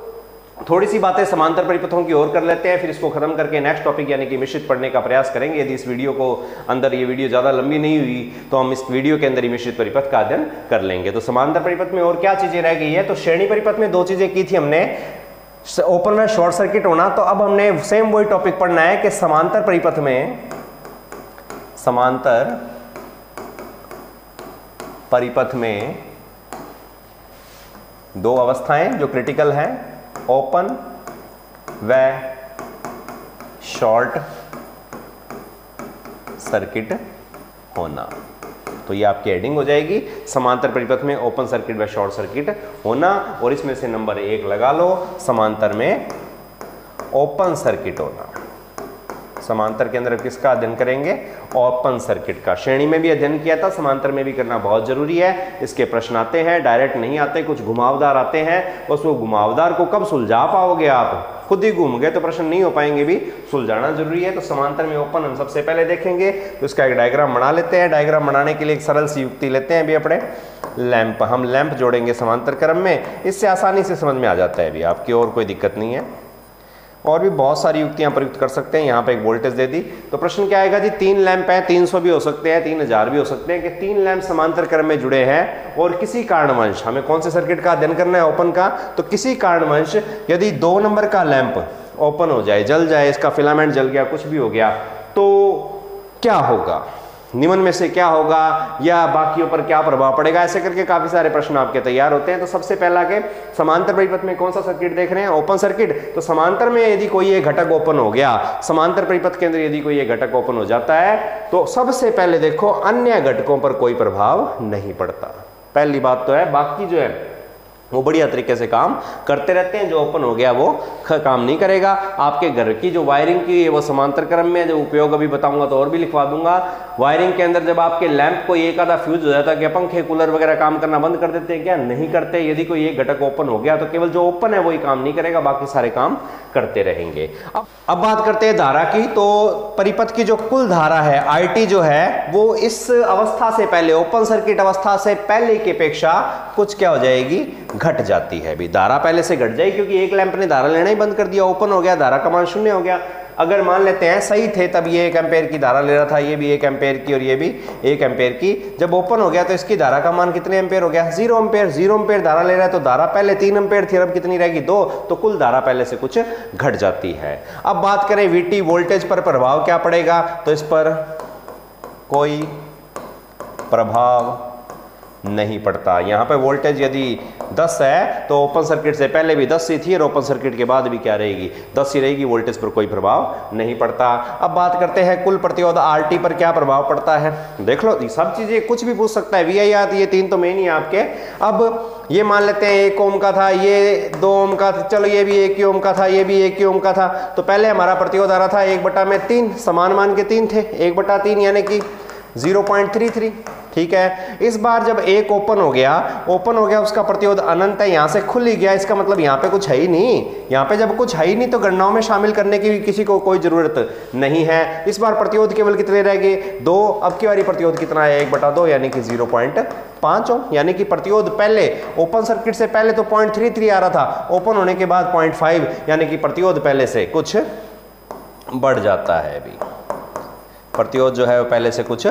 थोड़ी सी बातें समांतर परिपथों की ओर कर लेते हैं, फिर इसको खत्म करके नेक्स्ट टॉपिक यानी कि मिश्रित पढ़ने का प्रयास करेंगे। यदि इस वीडियो को अंदर, ये वीडियो ज़्यादा लंबी नहीं हुई तो हम इस वीडियो के अंदर ही मिश्रित परिपथ का अध्ययन कर लेंगे। तो समांतर परिपथ में और क्या चीज़ें रह गई है, तो श्रेणी परिपथ में दो चीज़ें की थी हमने, ओपन व शॉर्ट सर्किट होना। तो अब हमने सेम वही टॉपिक पढ़ना है कि समांतर परिपथ में, समांतर परिपथ में दो अवस्थाएं जो क्रिटिकल हैं, ओपन व शॉर्ट सर्किट होना। तो ये आपकी हेडिंग हो जाएगी, समांतर परिपथ में ओपन सर्किट व शॉर्ट सर्किट होना। और इसमें से नंबर 1 लगा लो, समांतर में ओपन सर्किट होना। समांतर के अंदर किसका अध्ययन करेंगे, ओपन सर्किट का। श्रेणी में भी अध्ययन किया था, समांतर में भी करना बहुत जरूरी है। इसके प्रश्न आते हैं, डायरेक्ट नहीं आते, कुछ घुमावदार आते हैं। बस वो घुमावदार को कब सुलझा पाओगे आप, खुद ही घूम गए तो प्रश्न नहीं हो पाएंगे, भी सुलझाना जरूरी है। तो समांतर में ओपन हम सबसे पहले देखेंगे, तो इसका एक डायग्राम बना लेते हैं। डायग्राम बनाने के लिए एक सरल सी युक्ति लेते हैं अभी अपने, लैंप। हम लैंप जोड़ेंगे समांतर क्रम में, इससे आसानी से समझ में आ जाता है अभी आपकी, और कोई दिक्कत नहीं है। और भी बहुत सारी युक्तियां प्रयुक्त कर सकते हैं। यहाँ पे एक वोल्टेज दे दी, तो प्रश्न क्या आएगा जी, 3 लैंप हैं, 300 भी हो सकते हैं, 3000 भी हो सकते हैं, कि 3 लैंप समांतर क्रम में जुड़े हैं और किसी कारणवश, हमें कौन से सर्किट का अध्ययन करना है, ओपन का, तो किसी कारणवश यदि 2 नंबर का लैंप ओपन हो जाए, जल जाए, इसका फिलामेंट जल गया, कुछ भी हो गया, तो क्या होगा, निम्न में से क्या होगा, या बाकियों पर क्या प्रभाव पड़ेगा, ऐसे करके काफी सारे प्रश्न आपके तैयार होते हैं। तो सबसे पहला के समांतर परिपथ में कौन सा सर्किट देख रहे हैं, ओपन सर्किट। तो समांतर में यदि कोई एक घटक ओपन हो गया, समांतर परिपथ के अंदर यदि कोई एक घटक ओपन हो जाता है, तो सबसे पहले देखो अन्य घटकों पर कोई प्रभाव नहीं पड़ता। पहली बात तो है, बाकी जो है वो बढ़िया तरीके से काम करते रहते हैं। जो ओपन हो गया वो काम नहीं करेगा। आपके घर की जो वायरिंग की है वो समांतर क्रम में, जो उपयोग अभी बताऊंगा तो और भी लिखवा दूंगा। वायरिंग के अंदर जब आपके लैंप को एक आधा फ्यूज हो जाता है, क्या पंखे कूलर वगैरह काम करना बंद कर देते हैं क्या, नहीं करते। यदि कोई एक घटक ओपन हो गया तो केवल जो ओपन है वही काम नहीं करेगा, बाकी सारे काम करते रहेंगे। अब बात करते हैं धारा की। तो परिपथ की जो कुल धारा है, IT जो है, वो इस अवस्था से पहले, ओपन सर्किट अवस्था से पहले की अपेक्षा कुछ क्या हो जाएगी, घट जाती है। भी धारा पहले से घट जाएगी, क्योंकि एक लैंप ने धारा लेना ही बंद कर दिया, ओपन हो गया, धारा का मान 0 हो गया। अगर मान लेते हैं सही थे, तब ये 1 एम्पेयर की धारा ले रहा था, ये भी 1 एम्पेयर की और ये भी 1 एम्पेयर की। जब ओपन हो गया तो इसकी धारा का मान कितने एम्पेयर हो गया, 0 एम्पेयर। 0 एम्पेयर धारा ले रहा है, तो धारा पहले 3 एम्पेयर थी, अब कितनी रहेगी, 2। तो कुल धारा पहले से कुछ घट जाती है। अब बात करें VT वोल्टेज पर प्रभाव क्या पड़ेगा, तो इस पर कोई प्रभाव नहीं पड़ता। यहाँ पे वोल्टेज यदि 10 है तो ओपन सर्किट से पहले भी 10 ही थी और ओपन सर्किट के बाद भी क्या रहेगी, 10 ही रहेगी। वोल्टेज पर कोई प्रभाव नहीं पड़ता। अब बात करते हैं कुल प्रतिरोध RT पर क्या प्रभाव पड़ता है। देख लो, सब चीजें कुछ भी पूछ सकता है, VI आती है, 3 तो मेन ही आपके। अब ये मान लेते हैं 1 ओम का था, ये 2 ओम का था, चलो ये भी 1 ही ओम का था, ये भी 1 ही ओम का था। तो पहले हमारा प्रतिरोध आ रहा था 1/3, समान मान के 3 थे, 1/3 यानी कि 0.33। ठीक है। इस बार जब एक ओपन हो गया उसका प्रतिरोध अनंत है, यहां से खुल ही गया, इसका मतलब यहां पे कुछ है ही नहीं। यहां पे जब कुछ है ही नहीं तो गणनाओं में शामिल करने की किसी को कोई जरूरत नहीं है। इस बार प्रतिरोध केवल कितने रह गए, 2। अब की बारी प्रतिरोध कितना है, 1/2 यानी कि 0.5 ओम। यानी कि प्रतिरोध पहले ओपन सर्किट से पहले तो 0.33 आ रहा था, ओपन होने के बाद 0.5, यानी कि प्रतिरोध पहले से कुछ बढ़ जाता है। अभी प्रतिरोध जो है वो पहले से कुछ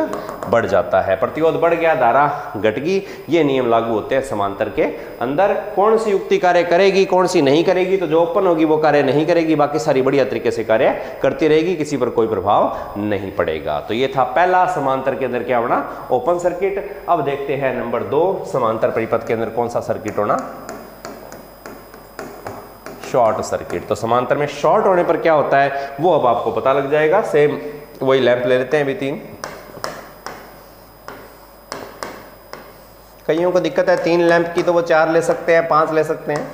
बढ़ जाता है। प्रतिरोध बढ़ गया, धारा घट गई। ये नियम लागू होते हैं समांतर के अंदर। कौन सी युक्ति कार्य करेगी, कौन सी नहीं करेगी, तो जो ओपन होगी वो कार्य नहीं करेगी, बाकी सारी बढ़िया तरीके से कार्य करती रहेगी, किसी पर कोई प्रभाव नहीं पड़ेगा। तो ये था पहला, समांतर के अंदर क्या होना, ओपन सर्किट। अब देखते हैं नंबर 2, समांतर परिपथ के अंदर कौन सा सर्किट होना, शॉर्ट सर्किट। तो समांतर में शॉर्ट होने पर क्या होता है वो अब आपको पता लग जाएगा। सेम वही लैंप ले लेते हैं अभी 3। कईयों को दिक्कत है 3 लैंप की, तो वो 4 ले सकते हैं, 5 ले सकते हैं।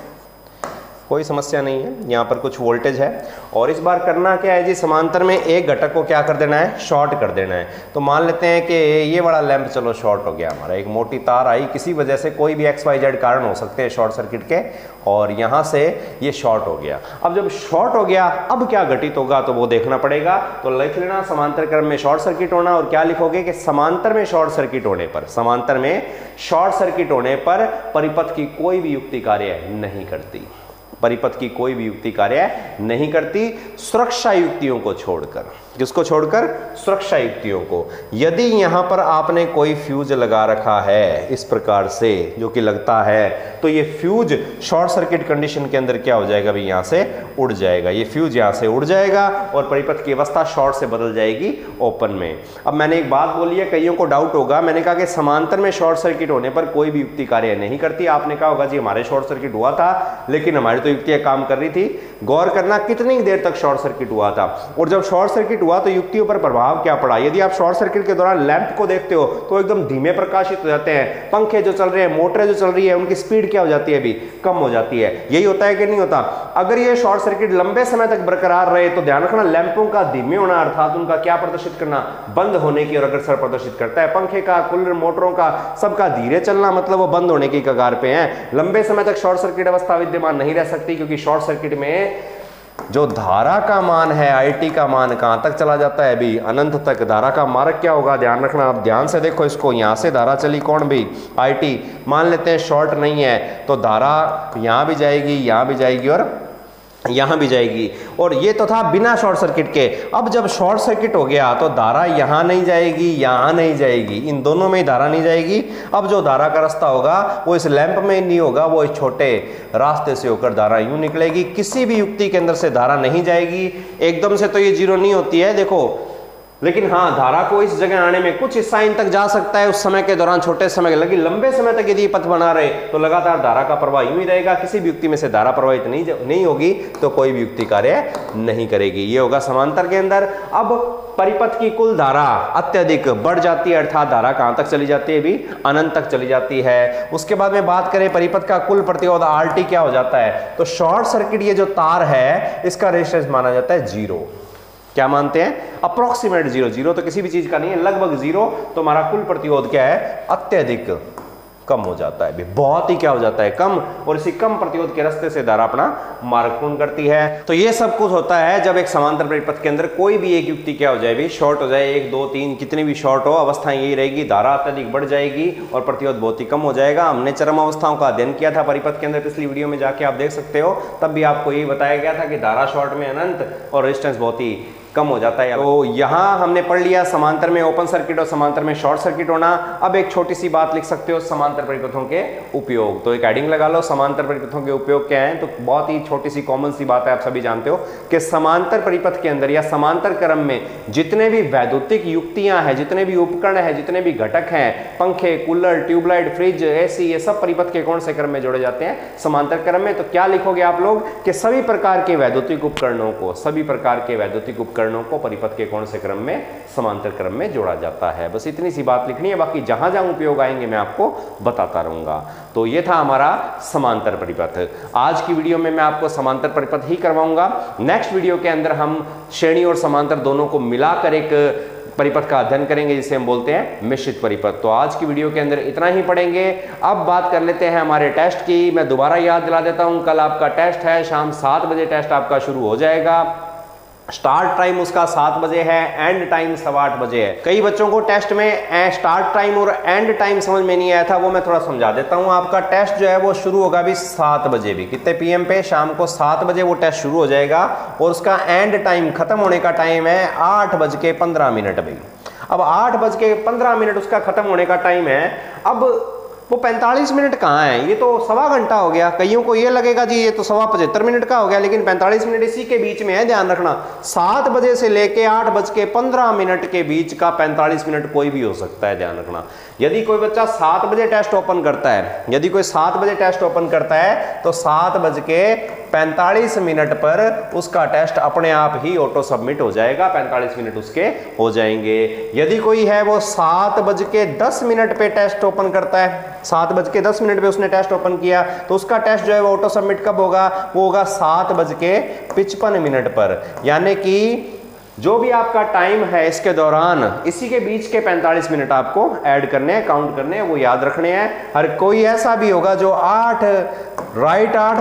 कोई समस्या नहीं है। यहाँ पर कुछ वोल्टेज है और इस बार करना क्या है जी, समांतर में एक घटक को क्या कर देना है, शॉर्ट कर देना है। तो मान लेते हैं कि ये वाला लैंप चलो शॉर्ट हो गया हमारा, एक मोटी तार आई किसी वजह से, कोई भी XYZ कारण हो सकते हैं शॉर्ट सर्किट के, और यहाँ से ये शॉर्ट हो गया। अब जब शॉर्ट हो गया अब क्या घटित होगा तो वो देखना पड़ेगा। तो लिख लेना समांतर क्रम में शॉर्ट सर्किट होना, और क्या लिखोगे कि समांतर में शॉर्ट सर्किट होने पर, समांतर में शॉर्ट सर्किट होने पर परिपथ की कोई भी युक्ति कार्य नहीं करती, परिपथ की कोई भी युक्ति कार्य नहीं करती, सुरक्षा युक्तियों को छोड़कर। किसको छोड़कर? सुरक्षा युक्तियों को। यदि यहां पर आपने कोई फ्यूज लगा रखा है इस प्रकार से, जो कि लगता है, तो ये फ्यूज शॉर्ट सर्किट कंडीशन के अंदर क्या हो जाएगा भी, यहां से उड़ जाएगा, ये फ्यूज यहां से उड़ जाएगा और परिपथ की अवस्था शॉर्ट से बदल जाएगी ओपन में। अब मैंने एक बात बोली है, कईयों को डाउट होगा, मैंने कहा कि समांतर में शॉर्ट सर्किट होने पर कोई भी युक्ति कार्य नहीं करती। आपने कहा होगा जी हमारे शॉर्ट सर्किट हुआ था लेकिन हमारी तो युक्तियां काम कर रही थी। गौर करना कितनी देर तक शॉर्ट सर्किट हुआ था, और जब शॉर्ट सर्किट हुआ तो युक्तियों पर प्रभाव क्या पड़ा। यदि आप शॉर्ट सर्किट के दौरान लैंप को देखते हो तो एकदम धीमे प्रकाशित हो जाते हैं, पंखे जो चल रहे हैं, मोटरें जो चल रही है, उनकी स्पीड क्या हो जाती है, अभी कम हो जाती है। यही होता है कि नहीं होता? अगर ये शॉर्ट सर्किट लंबे समय तक बरकरार रहे तो ध्यान रखना, लैंपों का धीमे होना अर्थात उनका क्या प्रदर्शित करना, बंद होने की और अग्रसर प्रदर्शित करता है। पंखे का, कूलर, मोटरों का, सबका धीरे चलना मतलब वो बंद होने की कगार पे है। लंबे समय तक शॉर्ट सर्किट अवस्था विद्यमान नहीं रह सकती, क्योंकि शॉर्ट सर्किट में जो धारा का मान है, IT का मान कहां तक चला जाता है भी, अनंत तक। धारा का मार्ग क्या होगा, ध्यान रखना, आप ध्यान से देखो इसको। यहां से धारा चली कौन भी, IT, मान लेते हैं शॉर्ट नहीं है तो धारा यहां भी जाएगी, यहां भी जाएगी और यहां भी जाएगी, और ये तो था बिना शॉर्ट सर्किट के। अब जब शॉर्ट सर्किट हो गया तो धारा यहां नहीं जाएगी, यहां नहीं जाएगी, इन दोनों में ही धारा नहीं जाएगी। अब जो धारा का रास्ता होगा वो इस लैंप में नहीं होगा, वो इस छोटे रास्ते से होकर धारा यूं निकलेगी। किसी भी युक्ति के अंदर से धारा नहीं जाएगी, एकदम से तो ये जीरो नहीं होती है देखो, लेकिन हाँ धारा को इस जगह आने में कुछ हिस्सा इन तक जा सकता है उस समय के दौरान, छोटे समय, लेकिन लंबे समय तक यदि पथ बना रहे तो लगातार धारा का प्रवाह यूं ही रहेगा। किसी भी युक्ति में से धारा प्रवाहित नहीं होगी तो कोई भी युक्ति कार्य नहीं करेगी। ये होगा समांतर के अंदर। अब परिपथ की कुल धारा अत्यधिक बढ़ जाती है, अर्थात धारा कहां तक चली जाती है भी, अनंत तक चली जाती है। उसके बाद में बात करें परिपथ का कुल प्रतिरोध RT क्या हो जाता है, तो शॉर्ट सर्किट ये जो तार है इसका रेजिस्टेंस माना जाता है 0। क्या मानते हैं, अप्रोक्सीमेट 0। 0 तो किसी भी चीज का नहीं है, लगभग 0। तो हमारा कुल प्रतिरोध क्या है, अत्यधिक कम हो जाता है, बहुत ही क्या हो जाता है, कम, और इसी कम प्रतिरोध के रास्ते से धारा अपना मार्ग पूर्ण करती है। तो ये सब कुछ होता है जब एक समांतर परिपथ के अंदर कोई भी एक युक्ति क्या हो जाए भी, शॉर्ट हो जाए, 1 2 3 कितनी भी शॉर्ट हो, अवस्थाएं यही रहेगी, धारा अत्यधिक बढ़ जाएगी और प्रतिरोध बहुत ही कम हो जाएगा। हमने चरम अवस्थाओं का अध्ययन किया था परिपथ के अंदर, पिछली वीडियो में जाके आप देख सकते हो, तब भी आपको यही बताया गया था कि धारा शॉर्ट में अनंत और रेजिस्टेंस बहुत ही कम हो जाता है। तो यहां हमने पढ़ लिया समांतर में ओपन सर्किट और समांतर में शॉर्ट सर्किट होना। अब एक छोटी सी बात लिख सकते हो, समांतर परिपथों के उपयोग। तो एक हेडिंग लगा लो, समांतर परिपथों के उपयोग क्या हैं। तो बहुत ही छोटी सी कॉमन सी बात है, आप सभी जानते हो कि समांतर परिपथ के अंदर या समांतर क्रम में जितने भी वैद्युतिक युक्तियां हैं, जितने भी उपकरण हैं, जितने भी घटक हैं, पंखे, कूलर, ट्यूबलाइट, फ्रिज, AC, ये सब परिपथ के कौन से क्रम में जोड़े जाते हैं, समांतर क्रम में। तो क्या लिखोगे आप लोग कि सभी प्रकार के वैद्युतिक उपकरणों को, सभी प्रकार के वैद्युतिक उपकरणों को परिपथ के कौन से क्रम में, समांतर क्रम में जोड़ा जाता है। बस इतनी सी बात लिखनी है, बाकी जहां जहां उपयोग आएंगे मैं आपको बताता रहूंगा। तो ये था हमारा समांतर परिपथ। आज की वीडियो में मैं आपको समांतर परिपथ ही करवाऊंगा। नेक्स्ट वीडियो के अंदर हम श्रेणी और समांतर दोनों को मिलाकर एक परिपथ का अध्ययन करेंगे, जिसे हम बोलते हैं मिश्रित परिपथ। तो आज की वीडियो के अंदर इतना ही पढ़ेंगे। अब बात कर लेते हैं हमारे टेस्ट की। मैं दोबारा याद दिला देता हूं, कल आपका टेस्ट है, शाम 7 बजे टेस्ट आपका शुरू हो जाएगा। स्टार्ट टाइम उसका 7 बजे है, एंड टाइम 8:15 बजे है। कई बच्चों को टेस्ट में स्टार्ट टाइम और एंड टाइम समझ में नहीं आया था, वो मैं थोड़ा समझा देता हूं। आपका टेस्ट जो है वो शुरू होगा भी 7 बजे भी, कितने PM पे, शाम को 7 बजे वो टेस्ट शुरू हो जाएगा, और उसका एंड टाइम, खत्म होने का टाइम है 8:15 भाई। अब 8:15 उसका खत्म होने का टाइम है। अब वो 45 मिनट कहाँ है, ये तो 1.25 घंटा हो गया। कईयों को ये लगेगा जी ये तो 75 मिनट का हो गया, लेकिन 45 मिनट इसी के बीच में है, ध्यान रखना। 7 बजे से लेके 8:15 के बीच का 45 मिनट कोई भी हो सकता है, ध्यान रखना। यदि कोई बच्चा 7 बजे टेस्ट ओपन करता है, यदि कोई 7 बजे टेस्ट ओपन करता है तो 7:15 45 मिनट पर उसका टेस्ट अपने आप ही ऑटो सबमिट हो जाएगा, 45 मिनट उसके हो जाएंगे। यदि कोई है वो 7:10 पे टेस्ट ओपन करता है, 7:10 पे उसने टेस्ट ओपन किया, तो उसका टेस्ट जो है वो ऑटो सबमिट कब होगा, वो होगा 7:55 पर। यानी कि जो भी आपका टाइम है इसके दौरान इसी के बीच के 45 मिनट आपको ऐड करने हैं, काउंट करने हैं, वो याद रखने हैं। हर कोई ऐसा भी होगा जो 8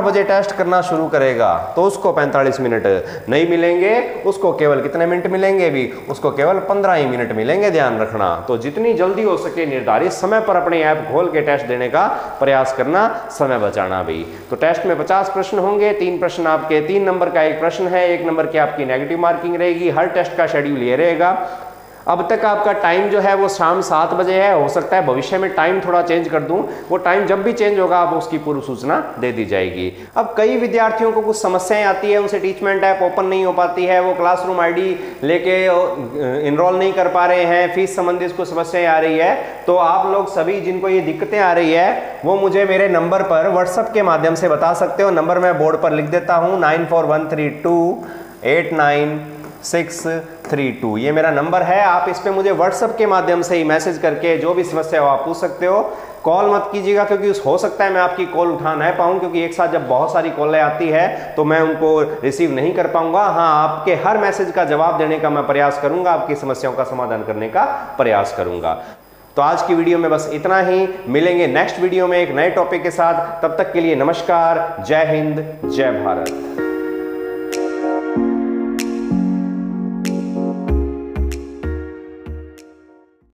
बजे टेस्ट करना शुरू करेगा तो उसको 45 मिनट नहीं मिलेंगे, उसको केवल कितने मिनट मिलेंगे भी, उसको केवल 15 ही मिनट मिलेंगे, ध्यान रखना। तो जितनी जल्दी हो सके निर्धारित समय पर अपने ऐप खोल के टेस्ट देने का प्रयास करना, समय बचाना भी। तो टेस्ट में 50 प्रश्न होंगे, 3 प्रश्न आपके 3 नंबर का एक प्रश्न है, 1 नंबर की आपकी नेगेटिव मार्किंग रहेगी। हर टेस्ट का शेड्यूल ये रहेगा। अब तक आपका टाइम जो है वो शाम 7 बजे है, हो सकता है भविष्य में टाइम थोड़ा चेंज कर दूं, वो टाइम जब भी चेंज होगा आप उसकी पूर्व सूचना दे दी जाएगी। अब कई विद्यार्थियों को कुछ समस्याएं आती है, उनसे टीचमेंट ऐप ओपन नहीं हो पाती है, वो क्लासरूम आईडी लेके इनरोल नहीं कर पा रहे हैं, फीस संबंधित कुछ समस्याएं आ रही है। तो आप लोग सभी जिनको ये दिक्कतें आ रही है वो मुझे मेरे नंबर पर व्हाट्सएप के माध्यम से बता सकते हो। नंबर मैं बोर्ड पर लिख देता हूँ, 9413289632, ये मेरा नंबर है। आप इस पे मुझे व्हाट्सएप के माध्यम से ही मैसेज करके जो भी समस्या हो आप पूछ सकते हो। कॉल मत कीजिएगा क्योंकि हो सकता है मैं आपकी कॉल उठा ना पाऊँ, क्योंकि एक साथ जब बहुत सारी कॉलें आती है तो मैं उनको रिसीव नहीं कर पाऊंगा। हाँ, आपके हर मैसेज का जवाब देने का मैं प्रयास करूंगा, आपकी समस्याओं का समाधान करने का प्रयास करूंगा। तो आज की वीडियो में बस इतना ही, मिलेंगे नेक्स्ट वीडियो में एक नए टॉपिक के साथ। तब तक के लिए नमस्कार, जय हिंद, जय भारत।